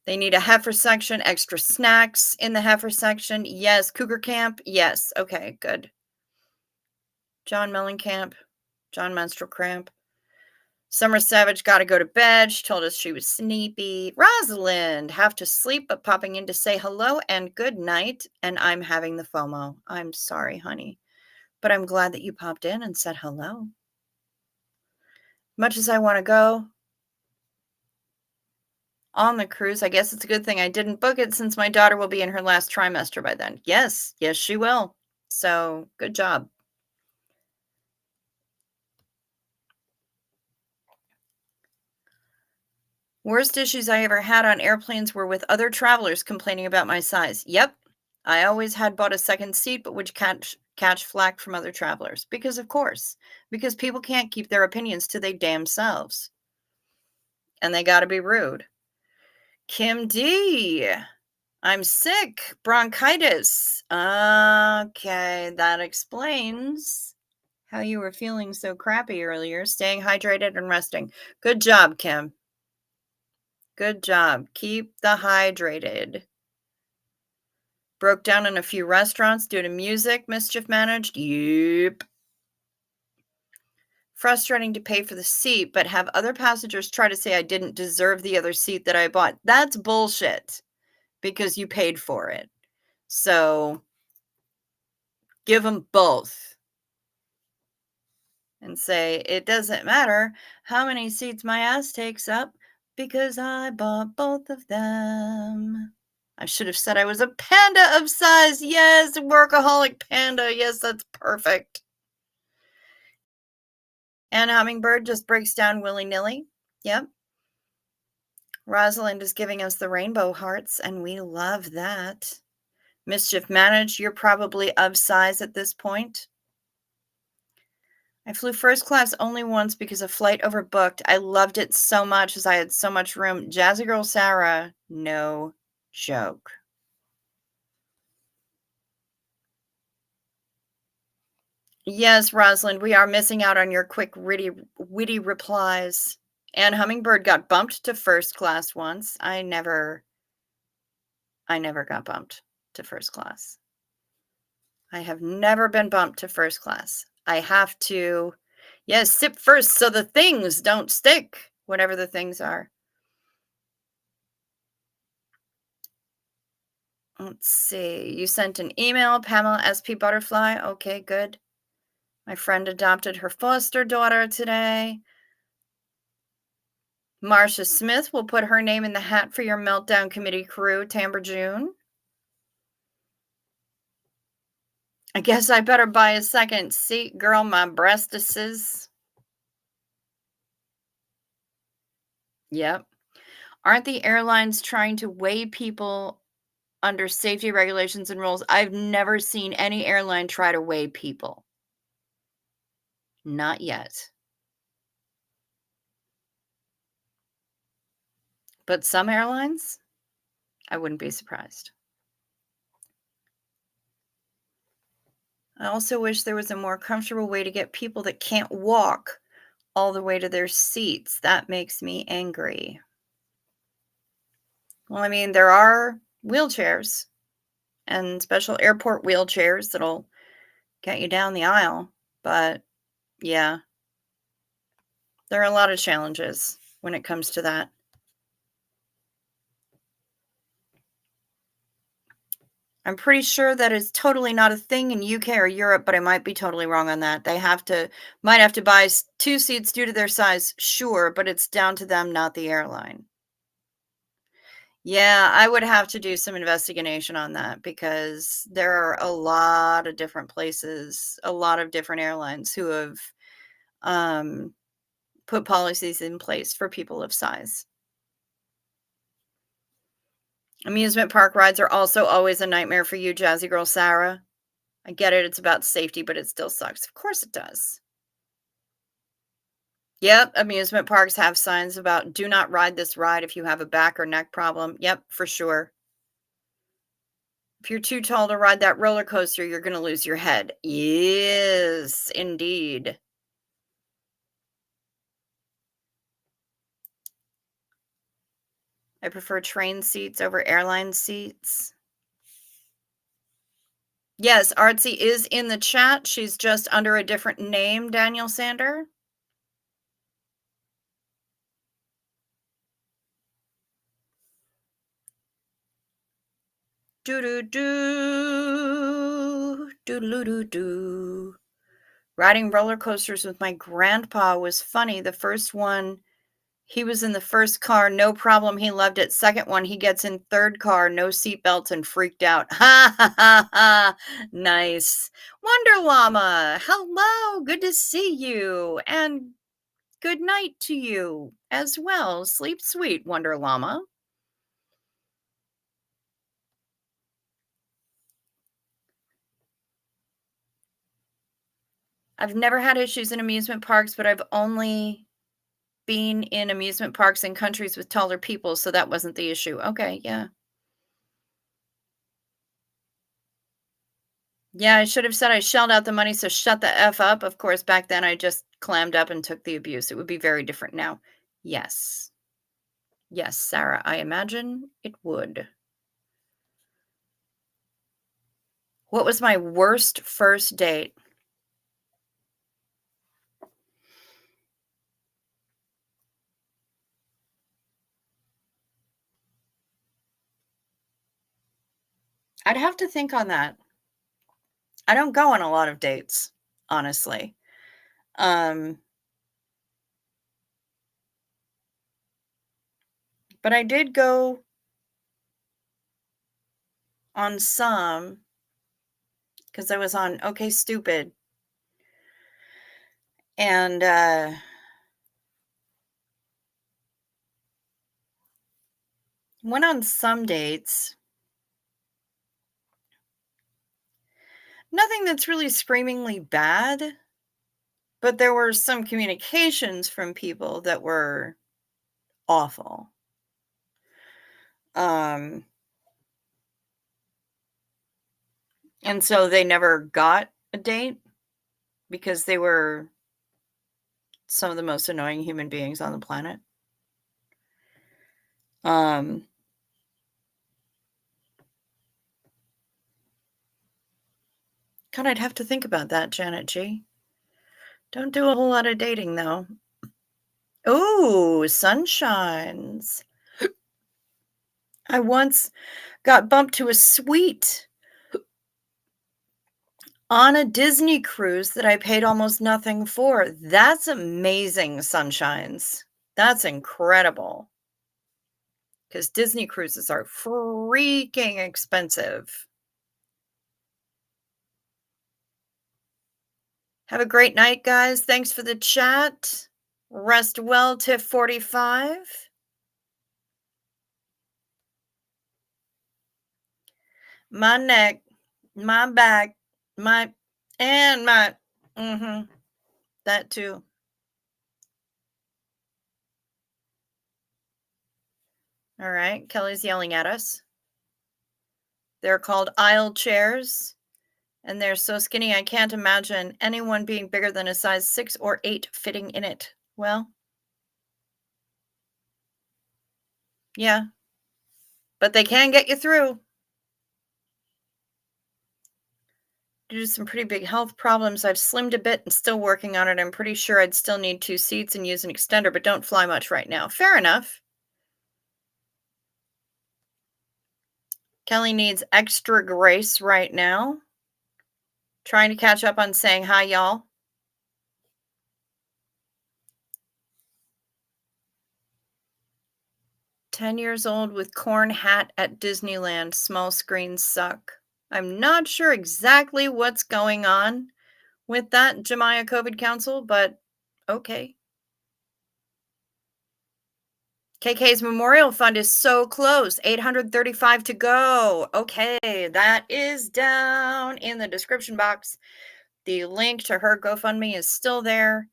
They need a heifer section, extra snacks in the heifer section. Yes. Cougar camp. Yes. Okay, good. John Mellencamp, John Menstrual Cramp. Summer Savage got to go to bed. She told us she was sleepy. Rosalind, have to sleep, but popping in to say hello and good night. And I'm having the FOMO. I'm sorry, honey. But I'm glad that you popped in and said hello. Much as I want to go on the cruise, I guess it's a good thing I didn't book it since my daughter will be in her last trimester by then. Yes, yes, she will. So good job. Worst issues I ever had on airplanes were with other travelers complaining about my size. Yep. I always had bought a second seat, but would catch flack from other travelers. Because of course. Because people can't keep their opinions to their damn selves. And they gotta be rude. Kim D. I'm sick. Bronchitis. Okay, that explains how you were feeling so crappy earlier. Staying hydrated and resting. Good job, Kim. Good job. Keep the hydrated. Broke down in a few restaurants due to music. Mischief managed. Yep. Frustrating to pay for the seat, but have other passengers try to say I didn't deserve the other seat that I bought. That's bullshit because you paid for it. So give them both and say, it doesn't matter how many seats my ass takes up because I bought both of them. I should have said I was a panda of size. Yes, workaholic panda. Yes, that's perfect. And Hummingbird just breaks down willy-nilly. Yep. Rosalind is giving us the rainbow hearts, and we love that. Mischief managed. You're probably of size at this point. I flew first class only once because a flight overbooked. I loved it so much as I had so much room. Jazzy Girl Sarah, no joke. Yes, Rosalind, we are missing out on your quick, witty replies. And Hummingbird got bumped to first class once. I never got bumped to first class. I have never been bumped to first class. I have to, yes, sip first so the things don't stick, whatever the things are. Let's see. You sent an email, Pamela SP Butterfly. Okay, good. My friend adopted her foster daughter today. Marcia Smith will put her name in the hat for your Meltdown Committee crew, Tamber June. I guess I better buy a second seat, girl, my breastises. Yep. Aren't the airlines trying to weigh people under safety regulations and rules? I've never seen any airline try to weigh people. Not yet. But some airlines, I wouldn't be surprised. I also wish there was a more comfortable way to get people that can't walk all the way to their seats. That makes me angry. Well, I mean, there are wheelchairs and special airport wheelchairs that'll get you down the aisle. But yeah, there are a lot of challenges when it comes to that. I'm pretty sure that is totally not a thing in UK or Europe, but I might be totally wrong on that. They might have to buy 2 seats due to their size, sure, but it's down to them, not the airline. Yeah, I would have to do some investigation on that because there are a lot of different places, a lot of different airlines who have put policies in place for people of size. Amusement park rides are also always a nightmare for you, Jazzy Girl Sarah. I get it, it's about safety, but it still sucks. Of course it does. Yep, amusement parks have signs about do not ride this ride if you have a back or neck problem. Yep, for sure. If you're too tall to ride that roller coaster, you're going to lose your head. Yes, indeed. I prefer train seats over airline seats. Yes, Artsy is in the chat. She's just under a different name, Daniel Sander. Do-do-do. Riding roller coasters with my grandpa was funny. The first one, he was in the first car, no problem. He loved it. Second one, he gets in third car, no seatbelts, and freaked out. Ha ha ha ha. Nice. Wonder Llama, hello. Good to see you. And good night to you. as well. Sleep sweet, Wonder Llama. I've never had issues in amusement parks, but I've only been in amusement parks in countries with taller people, so that wasn't the issue. Okay, yeah. Yeah, I should have said I shelled out the money, so shut the F up. Of course, back then I just clammed up and took the abuse. It would be very different now. Yes. Yes, Sarah, I imagine it would. What was my worst first date? I'd have to think on that. I don't go on a lot of dates, honestly. Um, but I did go on some because I was on Okay Stupid and went on some dates. Nothing that's really screamingly bad, but there were some communications from people that were awful. Um, and so they never got a date because they were some of the most annoying human beings on the planet. Um, God, I'd have to think about that, Janet G. Don't do a whole lot of dating, though. Oh, sunshines. I once got bumped to a suite on a Disney cruise that I paid almost nothing for. That's amazing, sunshines. That's incredible. Because Disney cruises are freaking expensive. Have a great night, guys. Thanks for the chat. Rest well, Tiff 45. My neck, my back, my and my that too. All right, Kelly's yelling at us. They're called aisle chairs, and they're so skinny I can't imagine anyone being bigger than a size 6 or 8 fitting in it. Well, yeah, but they can get you through. Due to some pretty big health problems, I've slimmed a bit and still working on it. I'm pretty sure I'd still need 2 seats and use an extender, but don't fly much right now. Fair enough. Kelly needs extra grace right now. Trying to catch up on saying hi, y'all. "10 years old with corn hat at Disneyland. Small screens suck." I'm not sure exactly what's going on with that Jemiah COVID Council, but okay. KK's Memorial Fund is so close. 835 to go. Okay, that is down in the description box. The link to her GoFundMe is still there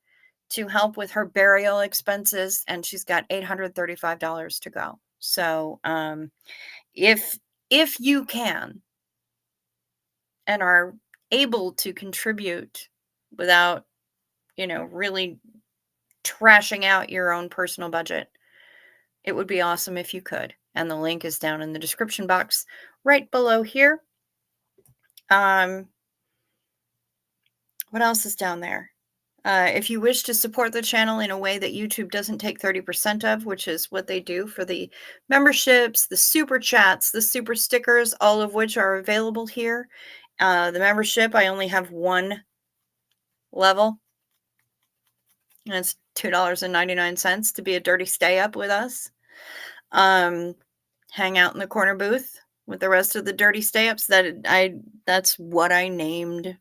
to help with her burial expenses, and she's got $835 to go. So, if you can and are able to contribute without, really trashing out your own personal budget, it would be awesome if you could. And the link is down in the description box right below here. What else is down there? If you wish to support the channel in a way that YouTube doesn't take 30% of, which is what they do for the memberships, the super chats, the super stickers, all of which are available here. The membership, I only have one level, and it's $2.99 to be a dirty stay up with us. Hang out in the corner booth with the rest of the dirty stay ups. That's what I named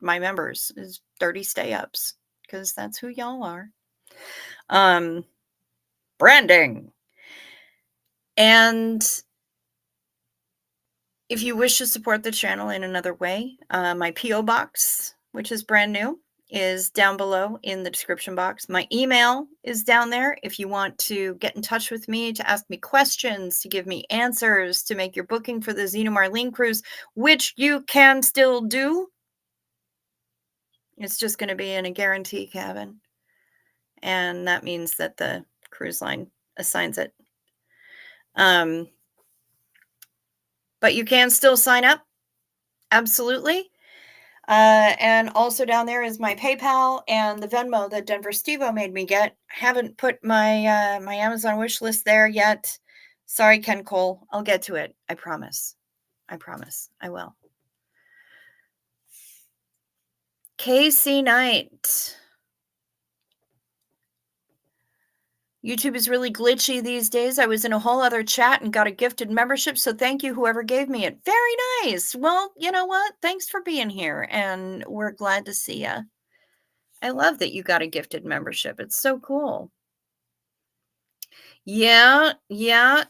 my members, is dirty stay ups, because that's who y'all are. Branding. And if you wish to support the channel in another way, my P.O. box, which is brand new, is down below in the description box. My email is down there if you want to get in touch with me, to ask me questions, to give me answers, to make your booking for the Xena Marlene cruise, which you can still do. It's just going to be in a guarantee cabin. And that means that the cruise line assigns it. But you can still sign up. Absolutely. And also down there is my PayPal and the Venmo that Denver Stevo made me get. Haven't put my my Amazon wish list there yet. Sorry, Ken Cole. I'll get to it. I promise. I promise. I will. Casey Knight. YouTube is really glitchy these days. I was in a whole other chat and got a gifted membership, so thank you whoever gave me it. Very nice. Well, you know what? Thanks for being here, and we're glad to see you. I love that you got a gifted membership. It's so cool. Yeah,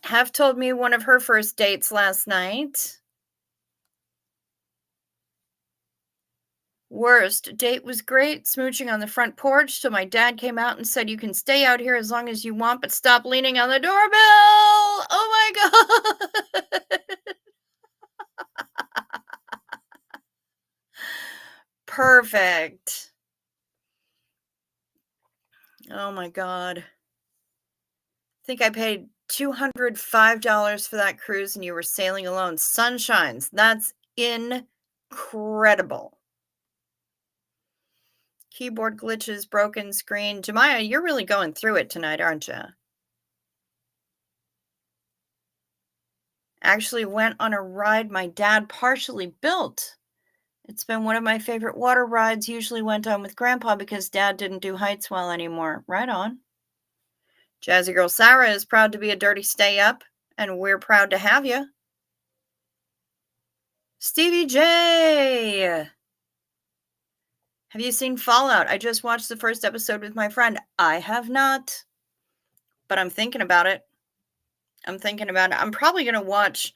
Hef told me one of her first dates last night. Worst, date was great, smooching on the front porch till my dad came out and said, "You can stay out here as long as you want, but stop leaning on the doorbell." Oh my God. Perfect. Oh my God. I think I paid $205 for that cruise and you were sailing alone. Sunshines. That's incredible. Keyboard glitches, broken screen. Jemiah, you're really going through it tonight, aren't you? Actually went on a ride my dad partially built. It's been one of my favorite water rides. Usually went on with Grandpa because Dad didn't do heights well anymore. Right on. Jazzy Girl Sarah is proud to be a dirty stay up, and we're proud to have you. Stevie J! Have you seen Fallout? I just watched the first episode with my friend. I have not, but I'm thinking about it. I'm probably going to watch.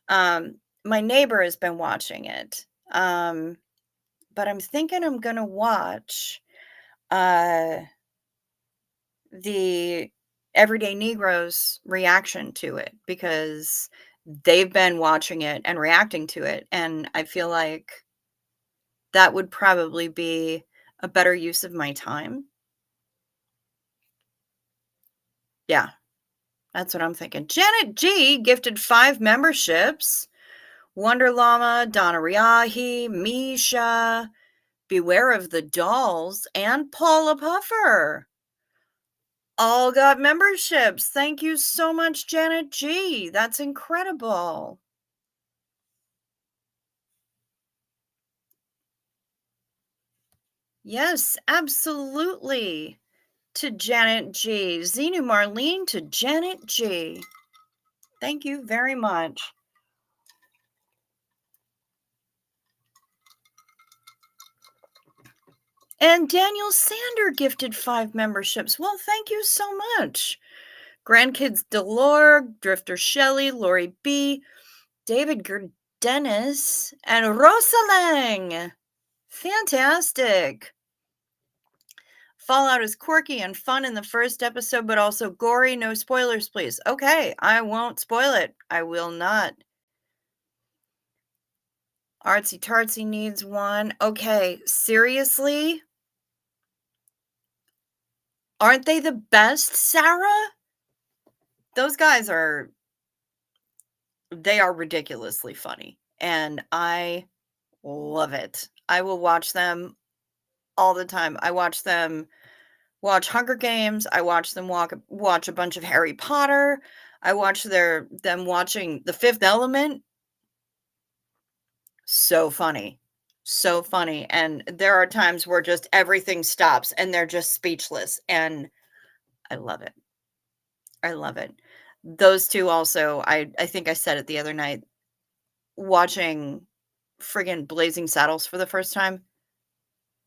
My neighbor has been watching it. But I'm thinking I'm going to watch the Everyday Negroes reaction to it because they've been watching it and reacting to it. And I feel like that would probably be a better use of my time. Yeah, that's what I'm thinking. Janet G gifted 5 memberships. Wonder Llama, Donna Riahi, Misha, Beware of the Dolls, and Paula Puffer. All got memberships. Thank you so much, Janet G. That's incredible. Yes, absolutely. To Janet G. Xenu Marlene to Janet G. Thank you very much. And Daniel Sander gifted 5 memberships. Well, thank you so much. Grandkids Delore, Drifter Shelley, Lori B., David Dennis, and Rosalang. Fantastic. Fallout is quirky and fun in the first episode, but also gory. No spoilers, please. Okay, I won't spoil it. I will not. Artsy Tartsy needs one. Okay, seriously? Aren't they the best, Sarah? Those guys are ridiculously funny, and I love it. I will watch them all the time. I watch them watch Hunger Games. I watch them watch a bunch of Harry Potter. I watch them watching The Fifth Element. So funny. So funny. And there are times where just everything stops and they're just speechless. And I love it. I love it. Those two also, I think I said it the other night, watching friggin' Blazing Saddles for the first time.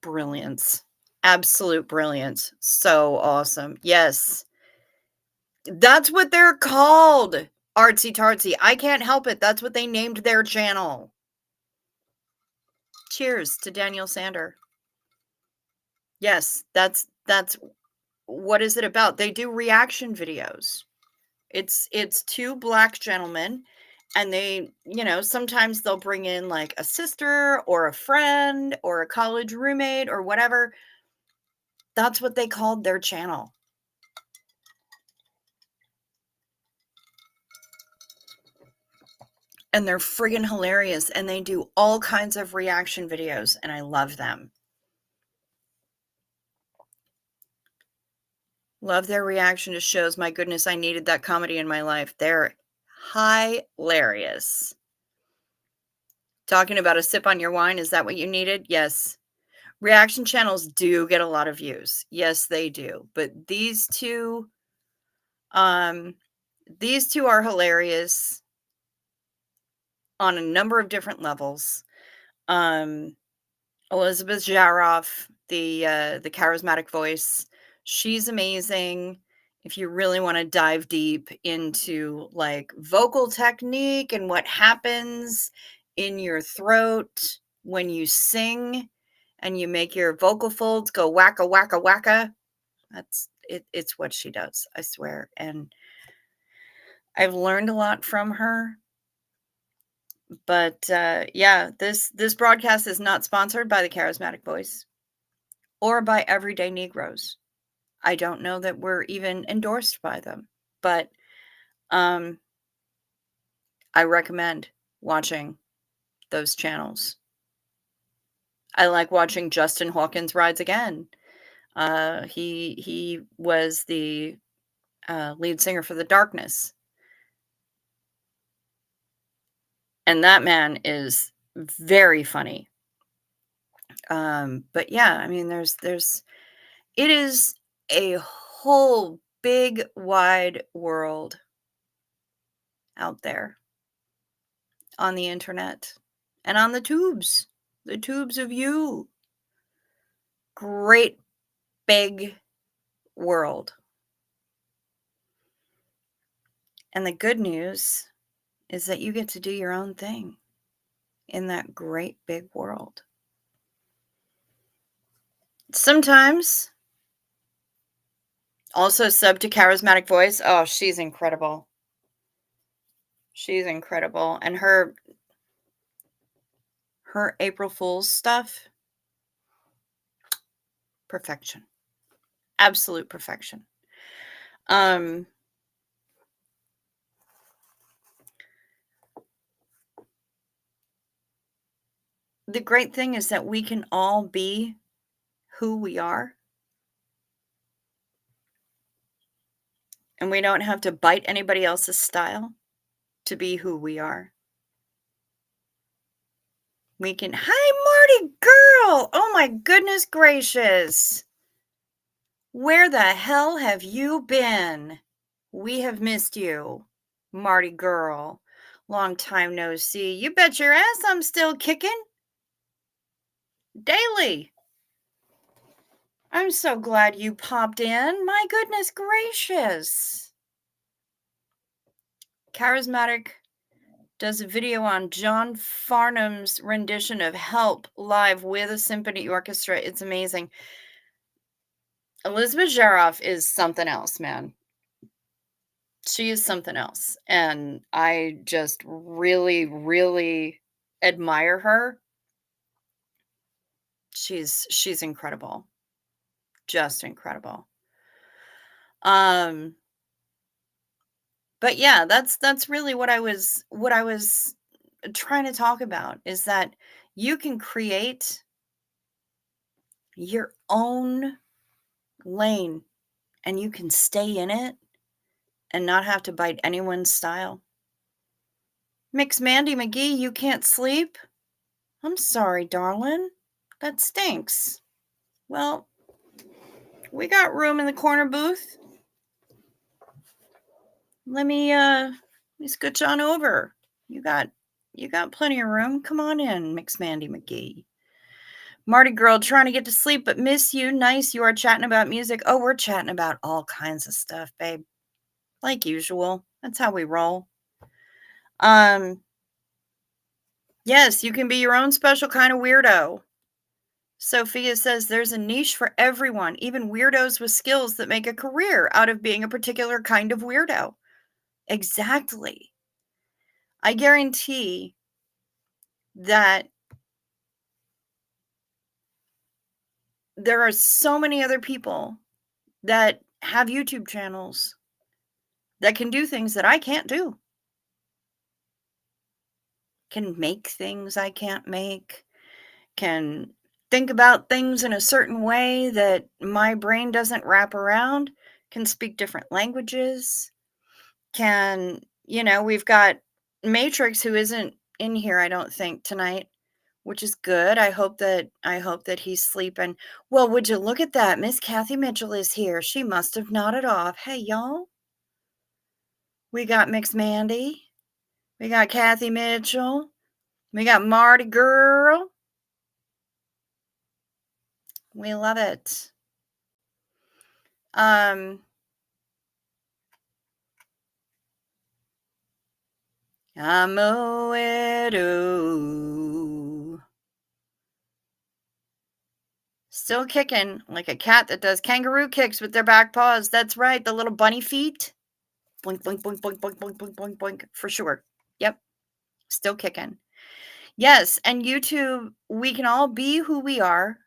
Brilliance. Absolute brilliance. So awesome. Yes. That's what they're called, Artsy Tartsy. I can't help it. That's what they named their channel. Cheers to Daniel Sander. Yes, that's what is it about? They do reaction videos. It's two black gentlemen, and they, sometimes they'll bring in like a sister or a friend or a college roommate or whatever. That's what they called their channel. And they're friggin' hilarious, and they do all kinds of reaction videos, and I love them. Love their reaction to shows. My goodness, I needed that comedy in my life. They're hilarious. Talking about a sip on your wine, is that what you needed? Yes. Reaction channels do get a lot of views. Yes, they do. But these two are hilarious on a number of different levels. Elizabeth Jaroff, the charismatic voice, she's amazing. If you really want to dive deep into like vocal technique and what happens in your throat when you sing and you make your vocal folds go wacka wacka wacka, that's it. It's what she does, I swear. And I've learned a lot from her. But yeah, this broadcast is not sponsored by the Charismatic Voice or by Everyday Negroes. I don't know that we're even endorsed by them, but I recommend watching those channels. I like watching Justin Hawkins Rides Again. He was the lead singer for The Darkness. And that man is very funny. But yeah, I mean, it is a whole big wide world out there on the internet and on the tubes of you. Great big world. And the good news is that you get to do your own thing in that great big world. Sometimes also sub to Charismatic Voice. Oh, she's incredible. She's incredible. And her April Fool's stuff, perfection. Absolute perfection. The great thing is that we can all be who we are. And we don't have to bite anybody else's style to be who we are. We can, hi, Marty girl. Oh my goodness gracious. Where the hell have you been? We have missed you, Marty girl. Long time no see. You bet your ass I'm still kicking. Daily. I'm so glad you popped in. My goodness gracious. Charismatic does a video on John Farnham's rendition of Help live with a symphony orchestra. It's amazing. Elizabeth Jaroff is something else, man. She is something else. And I just really, really admire her. She's incredible. Just incredible. But yeah, that's really what I was trying to talk about, is that you can create your own lane and you can stay in it and not have to bite anyone's style. Mix Mandy McGee, you can't sleep? I'm sorry, darling. That stinks. Well, we got room in the corner booth. Let me scooch on over. You got plenty of room. Come on in, Mix Mandy McGee. Marty girl, trying to get to sleep, but miss you. Nice. You are chatting about music. Oh, we're chatting about all kinds of stuff, babe. like usual. That's how we roll. Um, yes, you can be your own special kind of weirdo. Sophia says there's a niche for everyone, even weirdos with skills that make a career out of being a particular kind of weirdo. Exactly. I guarantee that there are so many other people that have YouTube channels that can do things that I can't do, can make things I can't make, can think about things in a certain way that my brain doesn't wrap around, can speak different languages, can, we've got Matrix who isn't in here, I don't think, tonight, which is good. I hope that he's sleeping. Well, would you look at that? Miss Kathy Mitchell is here. She must have nodded off. Hey, y'all. We got Mix Mandy. We got Kathy Mitchell. We got Marty Girl. We love it. I'm a widow. Still kicking like a cat that does kangaroo kicks with their back paws. That's right, the little bunny feet. Boink, boink, boink, boink, boink, boink, boink, boink, boink, for sure. Yep, still kicking. Yes, and YouTube, we can all be who we are.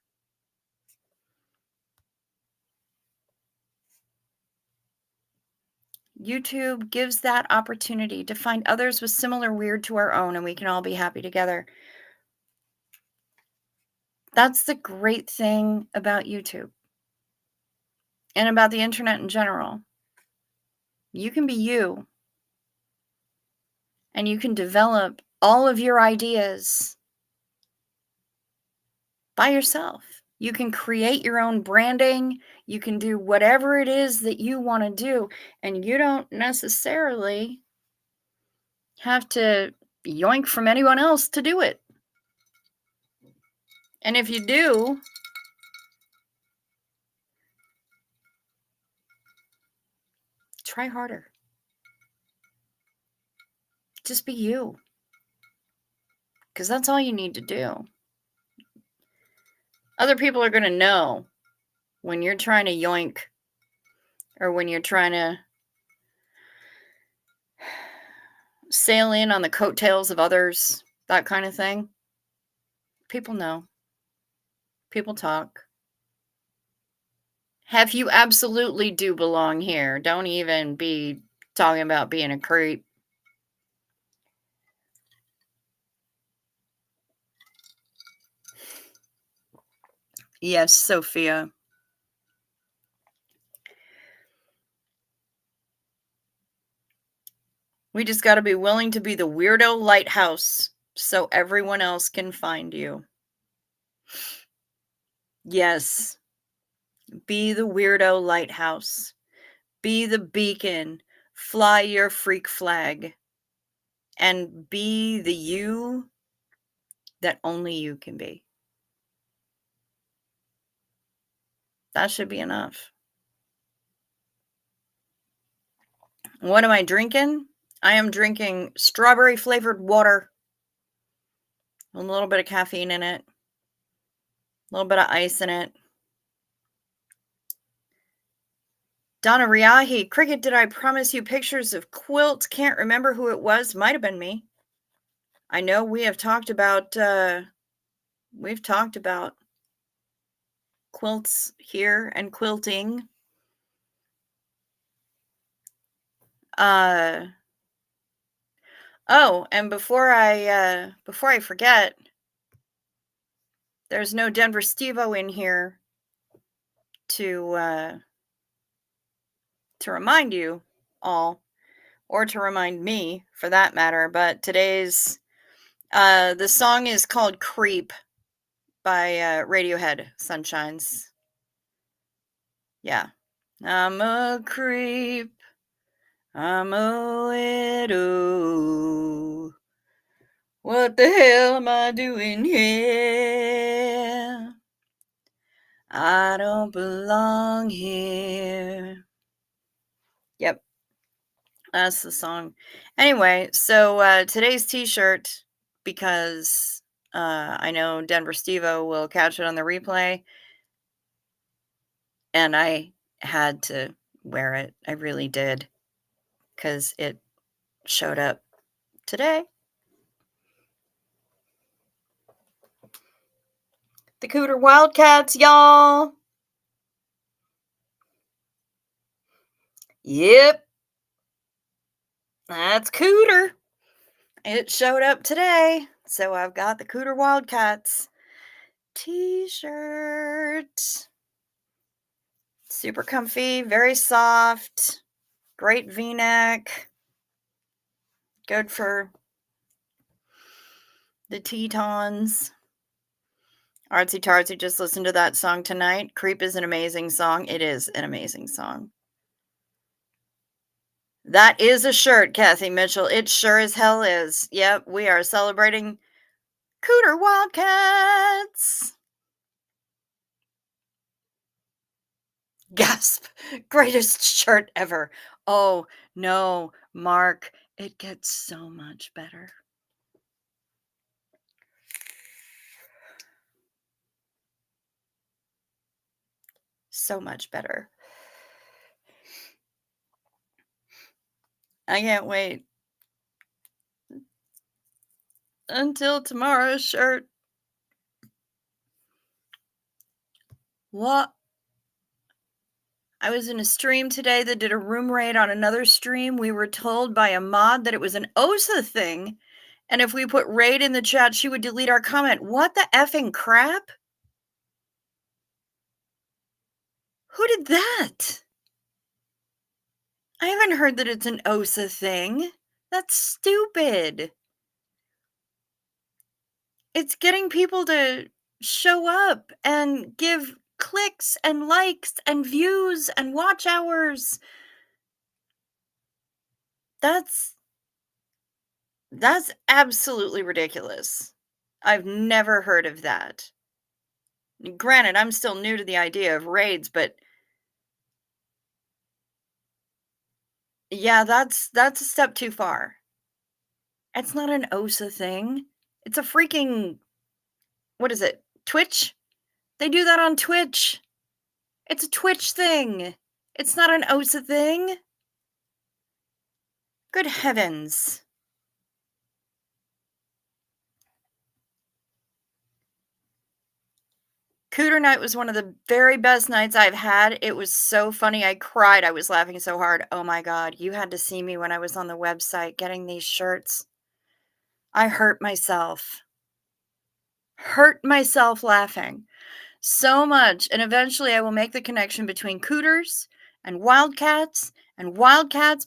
YouTube gives that opportunity to find others with similar weird to our own, and we can all be happy together. That's the great thing about YouTube and about the internet in general. You can be you, and you can develop all of your ideas by yourself. You can create your own branding. You can do whatever it is that you want to do, and you don't necessarily have to yoink from anyone else to do it. And if you do, try harder. Just be you. Because that's all you need to do. Other people are going to know when you're trying to yoink or when you're trying to sail in on the coattails of others, that kind of thing. People know. People talk. Have you absolutely do belong here. Don't even be talking about being a creep. Yes, Sophia. We just got to be willing to be the weirdo lighthouse so everyone else can find you. Yes. Be the weirdo lighthouse. Be the beacon. Fly your freak flag. And be the you that only you can be. That should be enough. What am I drinking? I am drinking strawberry flavored water. A little bit of caffeine in it. A little bit of ice in it. Donna Riahi, Cricket, did I promise you pictures of quilts? Can't remember who it was. Might have been me. I know we have talked about quilts here and quilting. Oh, and before I forget, there's no Denver Steve-O in here to remind you all, or to remind me for that matter, but today's the song is called Creep by Radiohead, Sunshines. Yeah. I'm a creep. I'm a widow. What the hell am I doing here? I don't belong here. Yep. That's the song. Anyway, so today's T-shirt, because I know Denver Stevo will catch it on the replay, and I had to wear it. I really did, because it showed up today. The Cooter Wildcats, y'all. Yep, that's Cooter. It showed up today, so I've got the Cooter Wildcats T-shirt. Super comfy, very soft, great V-neck. Good for the Tetons. Artsy Tartsy just listened to that song tonight. Creep is an amazing song. It is an amazing song. That is a shirt, Kathy Mitchell. It sure as hell is. Yep, we are celebrating Cooter Wildcats. Gasp. Greatest shirt ever. Oh, no, Mark. It gets so much better. So much better. I can't wait until tomorrow's shirt. What? I was in a stream today that did a room raid on another stream. We were told by a mod that it was an OSA thing, and if we put raid in the chat, she would delete our comment. What the effing crap? Who did that? I haven't heard that it's an OSA thing. That's stupid. It's getting people to show up and give clicks and likes and views and watch hours. That's absolutely ridiculous. I've never heard of that. Granted, I'm still new to the idea of raids, but yeah, that's a step too far. It's not an OSA thing. It's a freaking, what is it? Twitch? They do that on Twitch. It's a Twitch thing. It's not an OSA thing. Good heavens. Cooter night was one of the very best nights I've had. It was so funny. I cried. I was laughing so hard. Oh my God. You had to see me when I was on the website getting these shirts. I hurt myself. Hurt myself laughing so much. And eventually I will make the connection between cooters and wildcats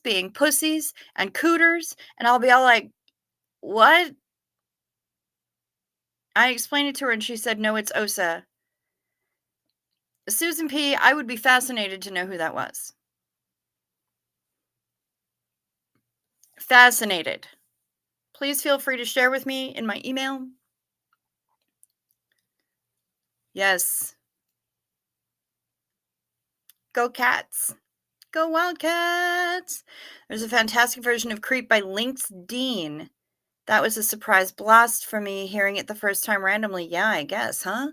being pussies and cooters. And I'll be all like, what? I explained it to her and she said, no, it's OSA. Susan P., I would be fascinated to know who that was. Fascinated. Please feel free to share with me in my email. Yes. Go cats. Go Wildcats. There's a fantastic version of Creep by Lynx Dean. That was a surprise blast for me hearing it the first time randomly. Yeah, I guess, huh?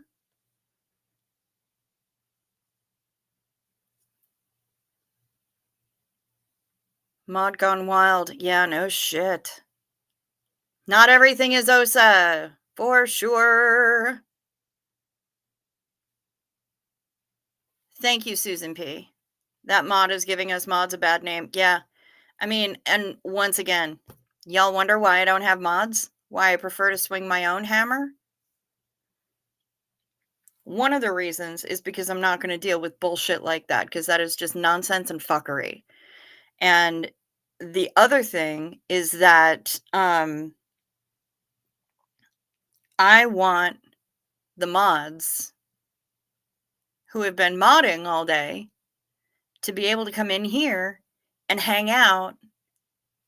Mod Gone Wild. Yeah, no shit. Not everything is OSA. For sure. Thank you, Susan P. That mod is giving us mods a bad name. Yeah. I mean, and once again, y'all wonder why I don't have mods? Why I prefer to swing my own hammer? One of the reasons is because I'm not going to deal with bullshit like that, because that is just nonsense and fuckery. And the other thing is that I want the mods who have been modding all day to be able to come in here and hang out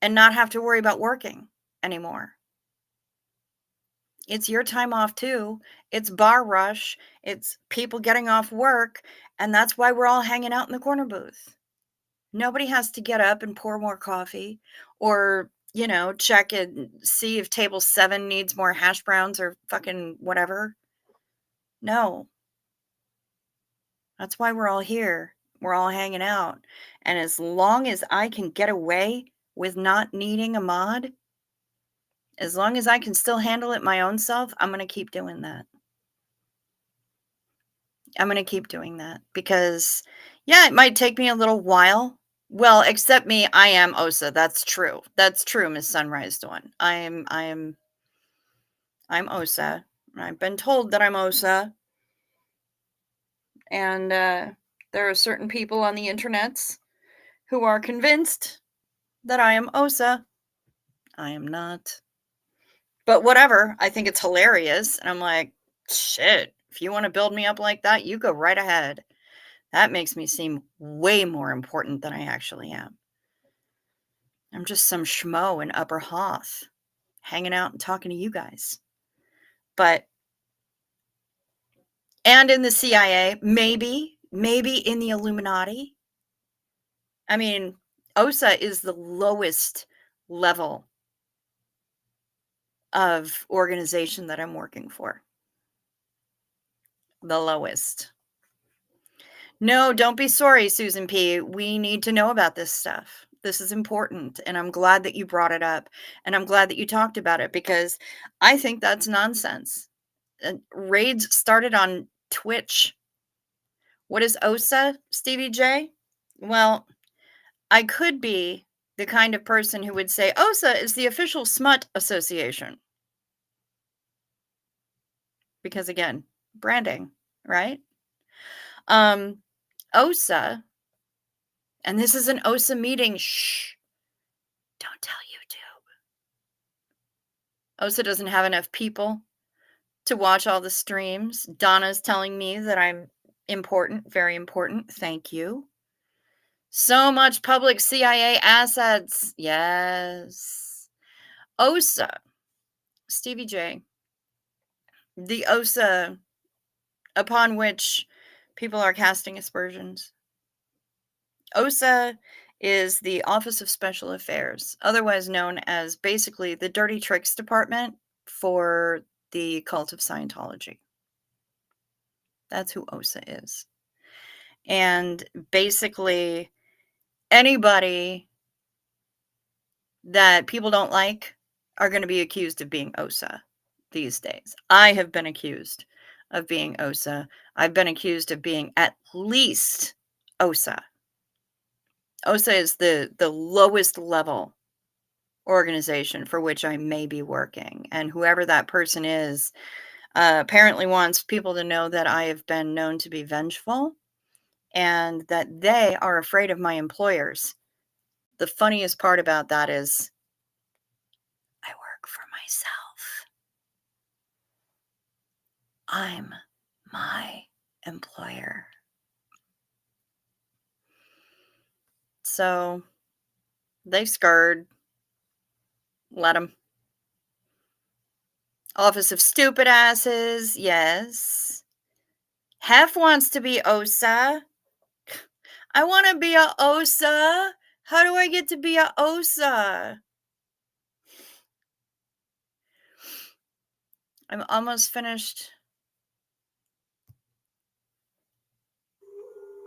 and not have to worry about working anymore. It's your time off too. It's bar rush. It's people getting off work. And that's why we're all hanging out in the corner booth. Nobody has to get up and pour more coffee or, check and see if table 7 needs more hash browns or fucking whatever. No, that's why we're all here. We're all hanging out. And as long as I can get away with not needing a mod, as long as I can still handle it my own self, I'm going to keep doing that. I'm going to keep doing that because, yeah, it might take me a little while. Well, except me, I am Osa. That's true. That's true, Miss Sunrise Dawn. I'm Osa. I've been told that I'm Osa, and there are certain people on the internets who are convinced that I am Osa. I am not. But whatever. I think it's hilarious, and I'm like, shit. If you want to build me up like that, you go right ahead. That makes me seem way more important than I actually am. I'm just some schmo in Upper Hoth, hanging out and talking to you guys. But and in the CIA, maybe in the Illuminati. I mean, OSA is the lowest level of organization that I'm working for. The lowest. No, don't be sorry, Susan P. We need to know about this stuff. This is important, and I'm glad that you brought it up, and I'm glad that you talked about it because I think that's nonsense. Raids started on Twitch. What is OSA, Stevie J? Well, I could be the kind of person who would say OSA is the official smut association. Because again, branding, right? OSA, and this is an OSA meeting. Shh. Don't tell YouTube. OSA doesn't have enough people to watch all the streams. Donna's telling me that I'm important, very important. Thank you. So much public CIA assets. Yes. OSA. Stevie J. The OSA upon which people are casting aspersions. OSA is the Office of Special Affairs, otherwise known as basically the Dirty Tricks Department for the cult of Scientology. That's who OSA is. And basically, anybody that people don't like are going to be accused of being OSA these days. I have been accused of being OSA. I've been accused of being at least OSA. OSA is the lowest level organization for which I may be working. And whoever that person is apparently wants people to know that I have been known to be vengeful and that they are afraid of my employers. The funniest part about that is I work for myself. I'm my employer. So they scared. Let them. Office of Stupid Asses, yes. Hef wants to be OSA. I want to be a OSA. How do I get to be a OSA? I'm almost finished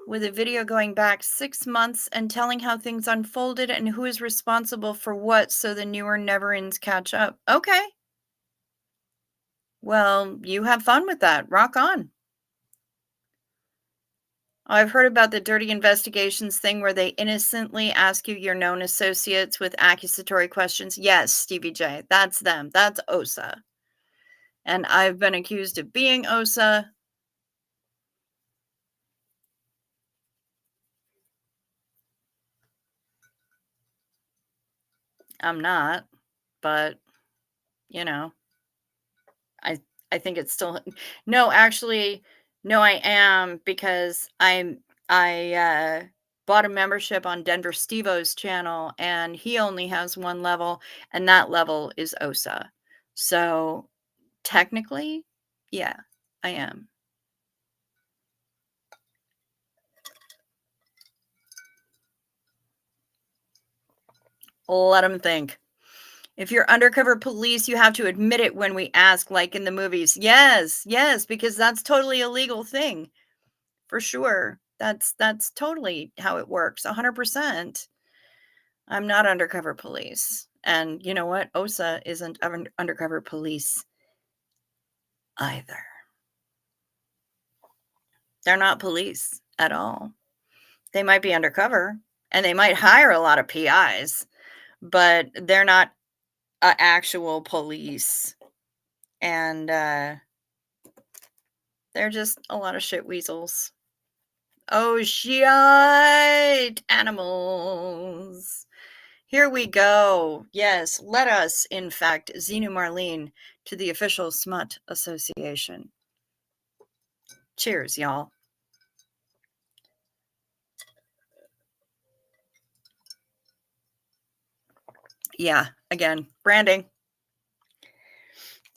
with a video going back 6 months and telling how things unfolded and who is responsible for what so the newer never-ends catch up. Okay. Well, you have fun with that. Rock on. I've heard about the dirty investigations thing where they innocently ask you your known associates with accusatory questions. Yes, Stevie J, that's them. That's OSA. And I've been accused of being OSA. I'm not, but I I think it's still no, actually, no, I am because I bought a membership on Denver Steve-O's channel and he only has one level and that level is OSA. So technically, yeah, I am. Let them think. If you're undercover police, you have to admit it when we ask, like in the movies. Yes, yes, because that's totally a legal thing. For sure. That's totally how it works. 100%. I'm not undercover police. And you know what? OSA isn't undercover police either. They're not police at all. They might be undercover and they might hire a lot of PIs, but they're not actual police. And they're just a lot of shit weasels. Oh, shit! Animals. Here we go. Yes, let us, in fact, Xenu Marlene to the official Smut Association. Cheers, y'all. Yeah, again, branding.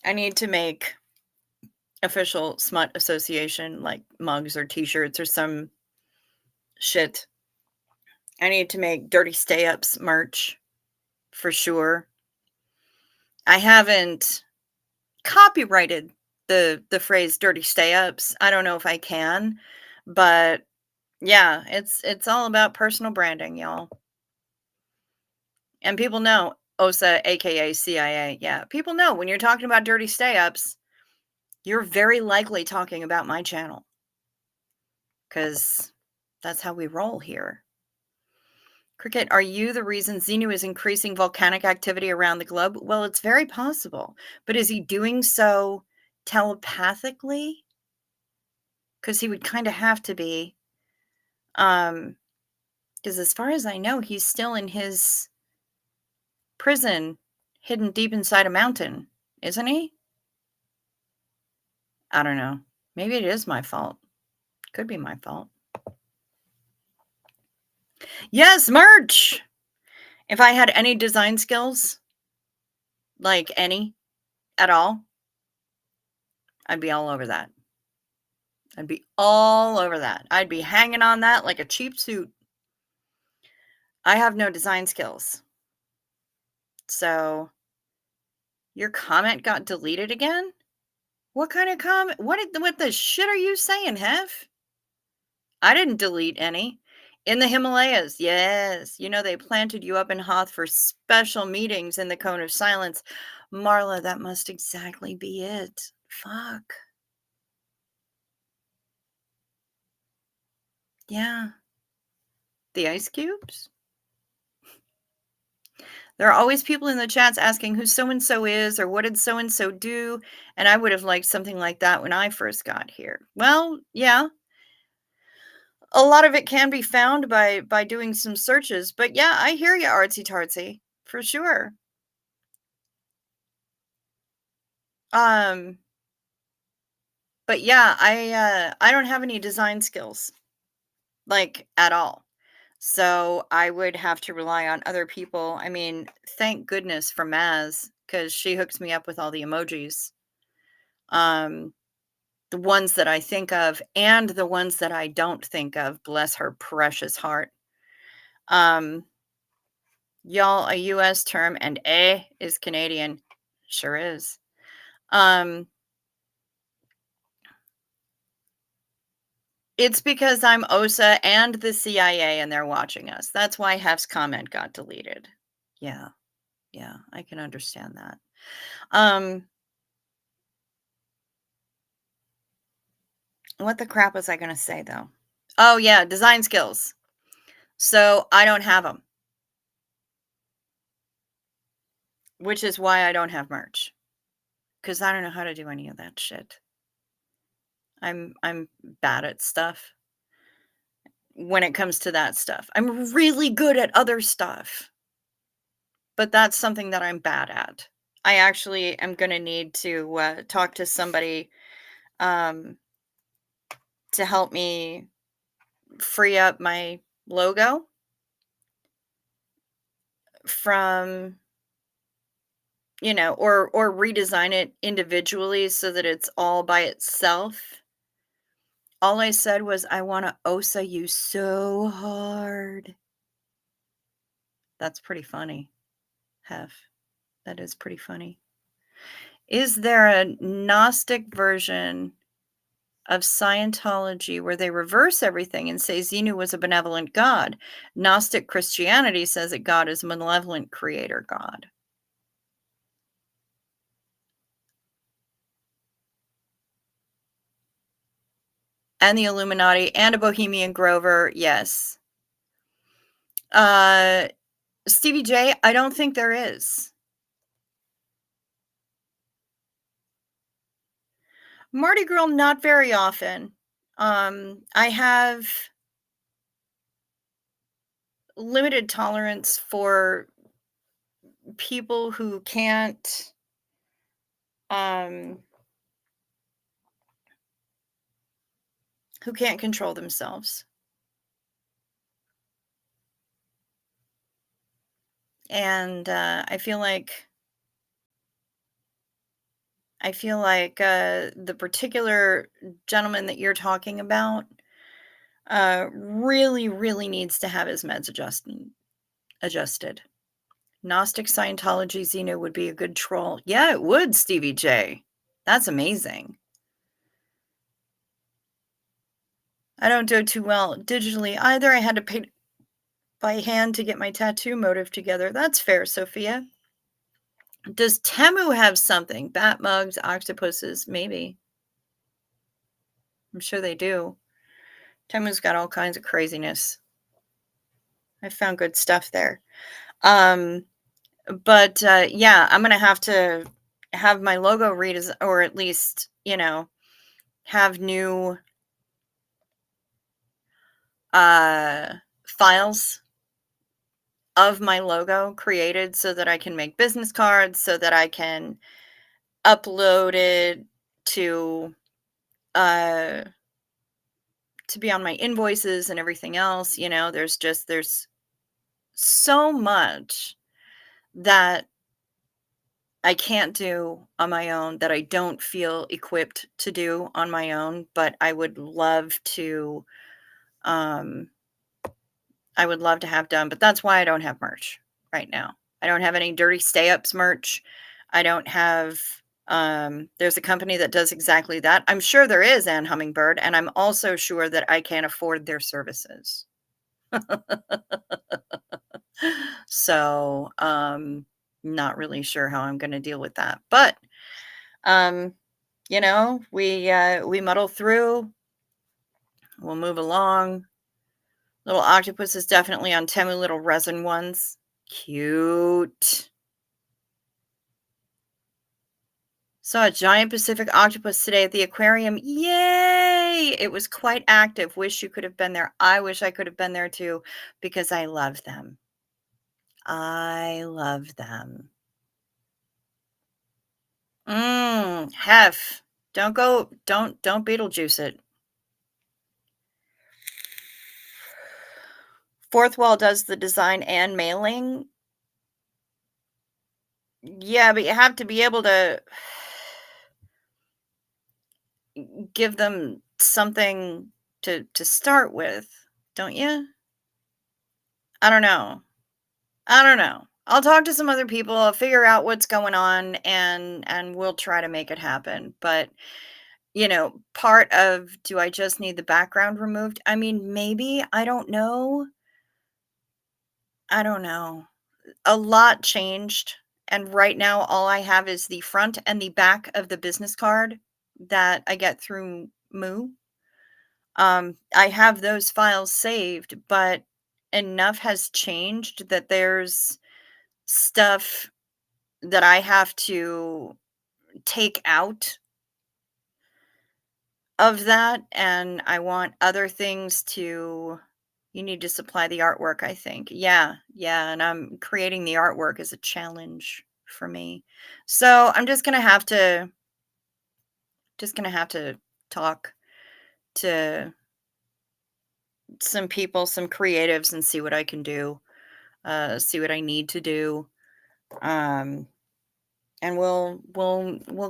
I need to make official Smut Association, like mugs or t-shirts or some shit. I need to make Dirty Stay-Ups merch for sure. I haven't copyrighted the phrase dirty stay-ups. I don't know if I can, but yeah, it's all about personal branding, y'all. And people know OSA, aka CIA. Yeah, people know when you're talking about dirty stay-ups, you're very likely talking about my channel. Because that's how we roll here. Cricket, are you the reason Xenu is increasing volcanic activity around the globe? Well, it's very possible. But is he doing so telepathically? Because he would kind of have to be. Because as far as I know, he's still in his prison hidden deep inside a mountain, isn't he? I don't know. Maybe it is my fault. Could be my fault. Yes, merch! If I had any design skills, like any at all, I'd be all over that. I'd be all over that. I'd be hanging on that like a cheap suit. I have no design skills. So, your comment got deleted again? What kind of comment? What the shit are you saying, Hef? I didn't delete any. In the Himalayas, yes. You know, they planted you up in Hoth for special meetings in the Cone of Silence. Marla, that must exactly be it. Fuck. Yeah. The ice cubes? There are always people in the chats asking who so and so is or what did so and so do. And I would have liked something like that when I first got here. Well, yeah. A lot of it can be found by doing some searches. But yeah, I hear you, artsy tartsy. For sure. Um, but yeah, I don't have any design skills, like, at all. So, I would have to rely on other people. I mean, thank goodness for Maz, because she hooks me up with all the emojis. Um, the ones that I think of and the ones that I don't think of, bless her precious heart. Um, y'all, a US term and "eh" is Canadian. Sure is. It's because I'm OSA and the CIA and they're watching us. That's why Hef's comment got deleted. Yeah. Yeah, I can understand that. Um, what the crap was I gonna say though? Oh yeah, design skills. So I don't have them, which is why I don't have merch. Because I don't know how to do any of that shit. I'm bad at stuff when it comes to that stuff. I'm really good at other stuff, but that's something that I'm bad at. I actually am gonna need to talk to somebody um, to help me free up my logo from, or redesign it individually so that it's all by itself. All I said was, I want to OSA you so hard. That's pretty funny. have. That is pretty funny. Is there a Gnostic version of Scientology where they reverse everything and say Xenu was a benevolent god? Gnostic Christianity says that God is a malevolent creator god. And the Illuminati and a Bohemian Grover, yes. Stevie J, I don't think there is. Mardi Gras, not very often. I have limited tolerance for people um who can't control themselves. And I feel like the particular gentleman that you're talking about really, really needs to have his meds adjusted. Gnostic Scientology Xeno would be a good troll. Yeah, it would, Stevie J. That's amazing. I don't do too well digitally either. I had to paint by hand to get my tattoo motive together. That's fair, Sophia. Does Temu have something? Bat mugs, octopuses, maybe. I'm sure they do. Temu's got all kinds of craziness. I found good stuff there. But yeah, I'm gonna have to have my logo or at least, have new files of my logo created so that I can make business cards, so that I can upload it to uh to be on my invoices and everything else. There's so much that I can't do on my own, that I don't feel equipped to do on my own, but um I would love to have done, but that's why I don't have merch right now. I don't have any dirty stay ups merch. I don't have there's a company that does exactly that. I'm sure there is, Ann Hummingbird, and I'm also sure that I can't afford their services. So, not really sure how I'm gonna deal with that. But um, we muddle through, we'll move along. Little octopus is definitely on Temu, little resin ones. Cute. Saw a giant Pacific octopus today at the aquarium. Yay! It was quite active. Wish you could have been there. I wish I could have been there too, because I love them. I love them. Hef. Don't Beetlejuice it. Fourth Wall does the design and mailing. Yeah, but you have to be able to give them something to start with, don't you? I don't know. I don't know. I'll talk to some other people, I'll figure out what's going on, and we'll try to make it happen. But, part of, do I just need the background removed? I mean, maybe, I don't know. I don't know. A lot changed, and right now all I have is the front and the back of the business card that I get through Moo. I have those files saved, but enough has changed that there's stuff that I have to take out of that, and I want other things to. You need to supply the artwork, I think. Yeah, yeah, and I'm creating the artwork as a challenge for me. So, I'm just gonna have to talk to some people, some creatives, and see what I can do, see what I need to do. Um, and we'll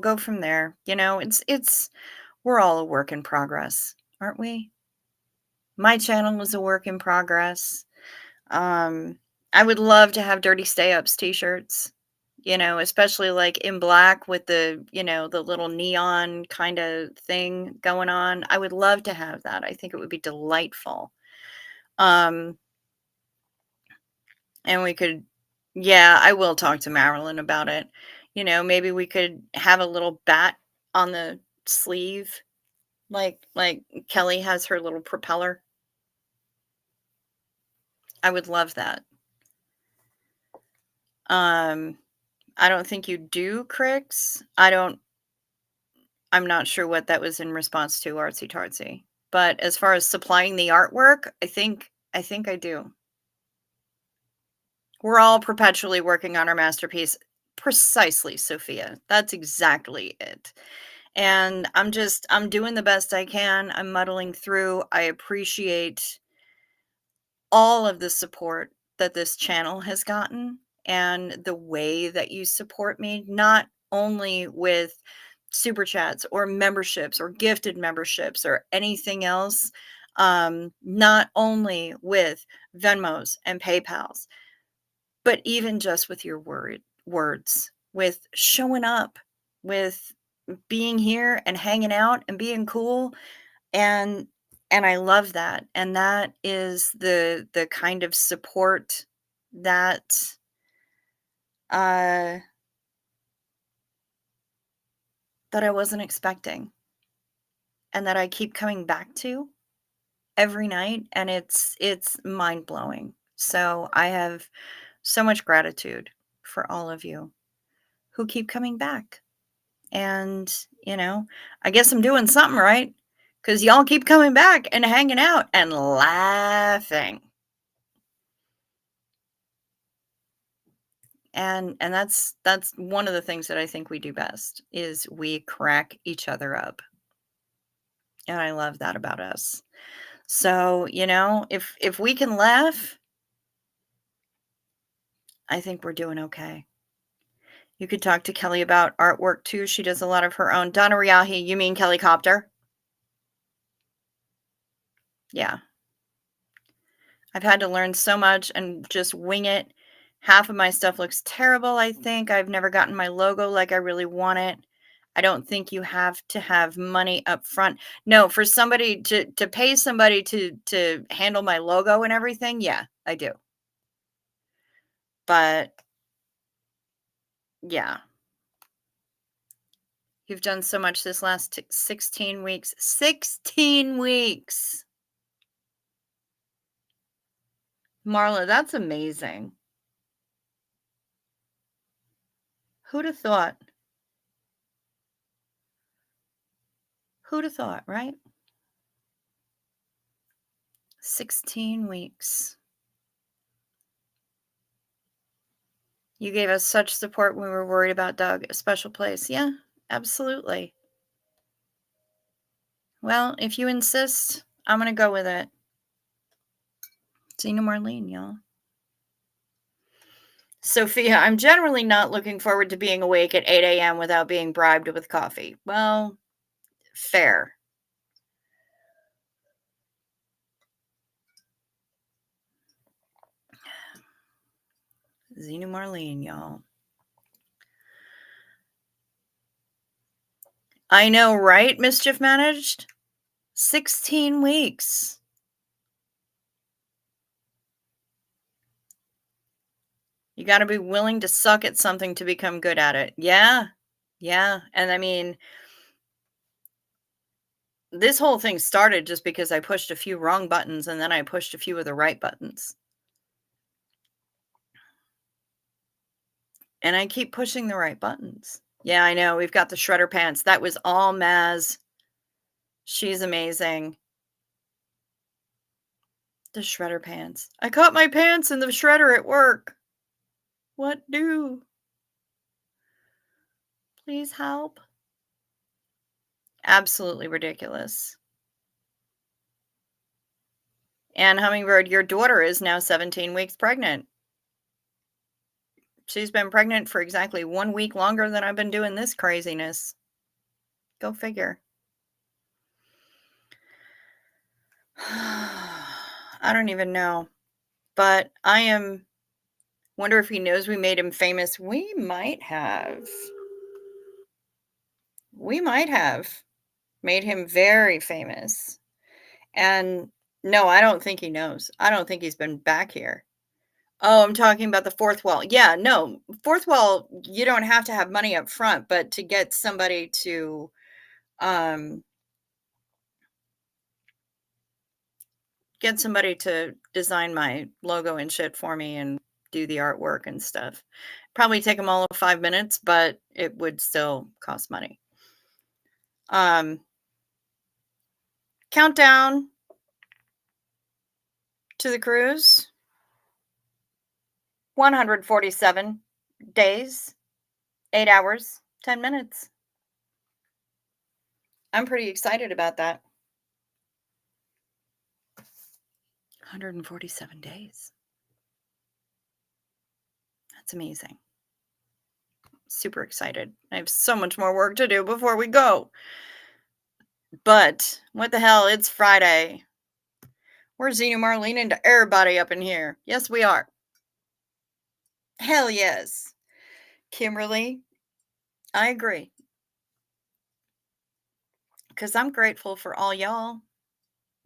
go from there. It's we're all a work in progress, aren't we? My channel is a work in progress. Um, I would love to have Dirty Stay Ups t-shirts, especially like in black with the little neon kind of thing going on. I would love to have that. I think it would be delightful. Um, and we could, yeah, I will talk to Marilyn about it. Maybe we could have a little bat on the sleeve, like Kelly has her little propeller. I would love that. Um, I don't think you do cricks. I'm not sure what that was in response to, Artsy Tartsy. But as far as supplying the artwork, I think I do. We're all perpetually working on our masterpiece. Precisely, Sophia. That's exactly it. And I'm doing the best I can. I'm muddling through. I appreciate all of the support that this channel has gotten and the way that you support me, not only with super chats or memberships or gifted memberships or anything else, not only with Venmos and PayPals, but even just with your words, with showing up, with being here and hanging out and being cool, and I love that, and that is the kind of support that, uh, that I wasn't expecting and that I keep coming back to every night, and it's mind-blowing. So, I have so much gratitude for all of you who keep coming back, and, I guess I'm doing something right because y'all keep coming back and hanging out and laughing. And that's one of the things that I think we do best is we crack each other up. And I love that about us. So, if we can laugh, I think we're doing okay. You could talk to Kelly about artwork too. She does a lot of her own. Donna Riahi, you mean Kelly Copter? Yeah. I've had to learn so much and just wing it. Half of my stuff looks terrible, I think. I've never gotten my logo like I really want it. I don't think you have to have money up front. No, for somebody to pay somebody to handle my logo and everything, yeah, I do. But yeah, you've done so much this last 16 weeks. 16 weeks. Marla, that's amazing. Who'd have thought? Who'd have thought, right? 16 weeks. You gave us such support when we were worried about Doug. A special place. Yeah, absolutely. Well, if you insist, I'm going to go with it. Zena Marlene, y'all. Sophia, I'm generally not looking forward to being awake at 8 a.m. without being bribed with coffee. Well, fair. Zena Marlene, y'all. I know, right, Mischief Managed? 16 weeks. You got to be willing to suck at something to become good at it. Yeah. Yeah. And I mean, this whole thing started just because I pushed a few wrong buttons and then I pushed a few of the right buttons. And I keep pushing the right buttons. Yeah, I know. We've got the shredder pants. That was all Maz. She's amazing. The shredder pants. I caught my pants in the shredder at work. What do? Please help. Absolutely ridiculous. And Hummingbird, your daughter is now 17 weeks pregnant. She's been pregnant for exactly 1 week longer than I've been doing this craziness. Go figure. I don't even know. But I am Wonder if he knows we made him famous. We might have. We might have made him very famous. And no, I don't think he knows. I don't think he's been back here. Oh, I'm talking about the fourth wall. Yeah, no, fourth wall, you don't have to have money up front, but to um, get somebody to design my logo and shit for me and do the artwork and stuff. Probably take them all of 5 minutes, but it would still cost money. Countdown to the cruise. 147 days, 8 hours, 10 minutes. I'm pretty excited about that. 147 days. That's amazing. Super excited. I have so much more work to do before we go. But what the hell? It's Friday. We're Xena Marlene into everybody up in here. Yes, we are. Hell yes. Kimberly, I agree. Because I'm grateful for all y'all.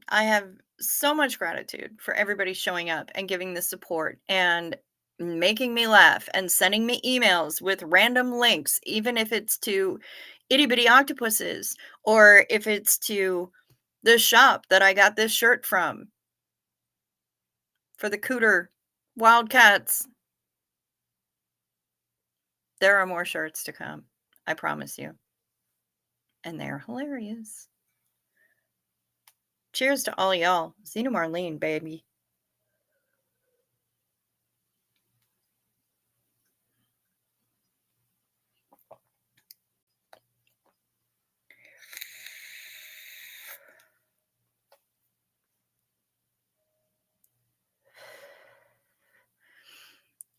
I have so much gratitude for everybody showing up and giving the support and making me laugh and sending me emails with random links, even if it's to itty bitty octopuses or if it's to the shop that I got this shirt from for the Cooter Wildcats. There are more shirts to come, I promise you. And they're hilarious. Cheers to all y'all. Xena Marlene, baby.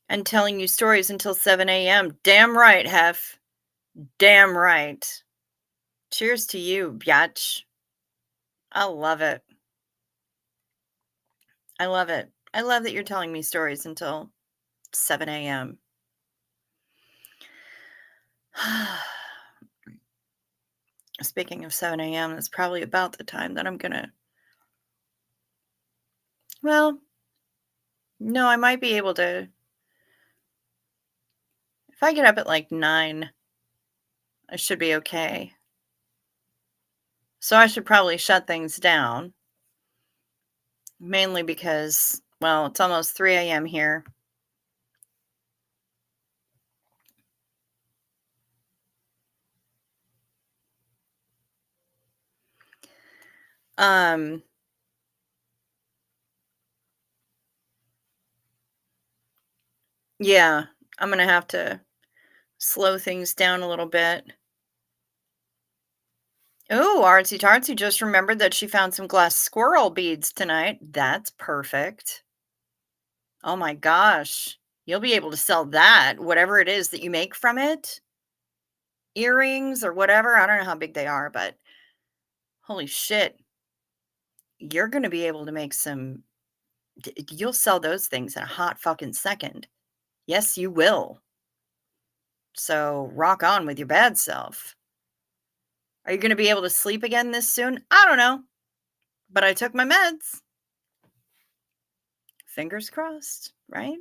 And telling you stories until 7 a.m. Damn right, Hef. Damn right. Cheers to you, biatch. I love it. I love it. I love that you're telling me stories until 7 a.m. Speaking of 7 a.m., that's probably about the time that I'm gonna. Well, no, I might be able to. If I get up at like 9, I should be okay. So I should probably shut things down. Mainly because, well, it's almost 3 a.m. here. Yeah, I'm gonna have to slow things down a little bit. Oh, Artsy Tartsy just remembered that she found some glass squirrel beads tonight. That's perfect. Oh my gosh. You'll be able to sell that, whatever it is that you make from it. Earrings or whatever. I don't know how big they are, but holy shit. You're going to be able to make some. You'll sell those things in a hot fucking second. Yes, you will. So rock on with your bad self. Are you going to be able to sleep again this soon? I don't know. But I took my meds. Fingers crossed, right?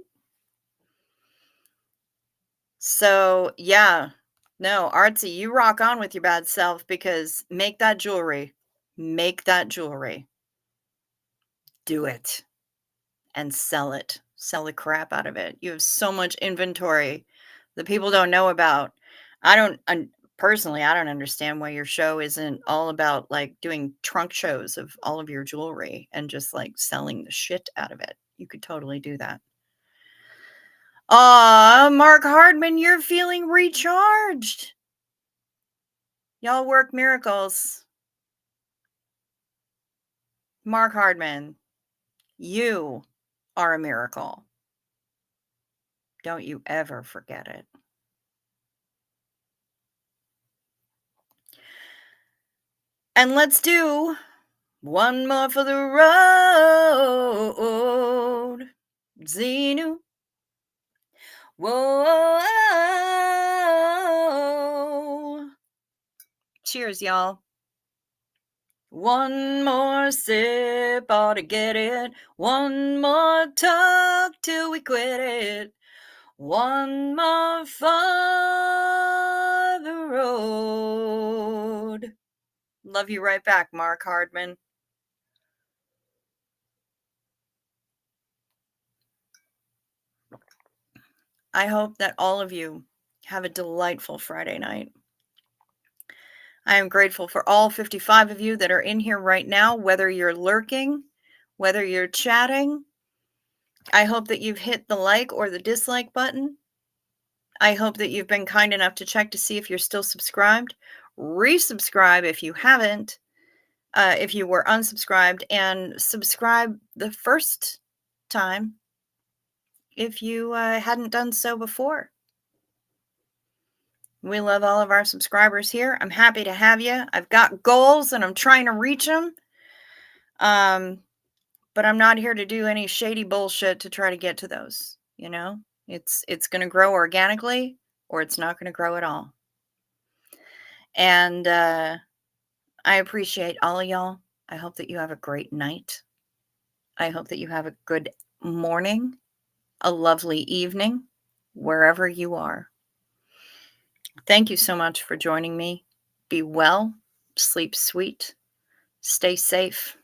So, yeah. No, Artsy, you rock on with your bad self because make that jewelry. Make that jewelry. Do it and sell it. Sell the crap out of it. You have so much inventory that people don't know about. Personally, I don't understand why your show isn't all about like doing trunk shows of all of your jewelry and just like selling the shit out of it. You could totally do that. Mark Hardman, you're feeling recharged. Y'all work miracles. Mark Hardman, you are a miracle. Don't you ever forget it. And let's do one more for the road. Xenu Whoa. Cheers, y'all. One more sip ought to get it. One more talk till we quit it. One more for the road. Love you right back, Mark Hardman. I hope that all of you have a delightful Friday night. I am grateful for all 55 of you that are in here right now, whether you're lurking, whether you're chatting. I hope that you've hit the like or the dislike button. I hope that you've been kind enough to check to see if you're still subscribed. Resubscribe if you haven't, if you were unsubscribed, and subscribe the first time if you hadn't done so before. We love all of our subscribers here. I'm happy to have you. I've got goals and I'm trying to reach them. But I'm not here to do any shady bullshit to try to get to those, you know? It's going to grow organically or it's not going to grow at all. And I appreciate all of y'all. I hope that you have a great night. I hope that you have a good morning, a lovely evening, wherever you are. Thank you so much for joining me. Be well, sleep sweet, stay safe.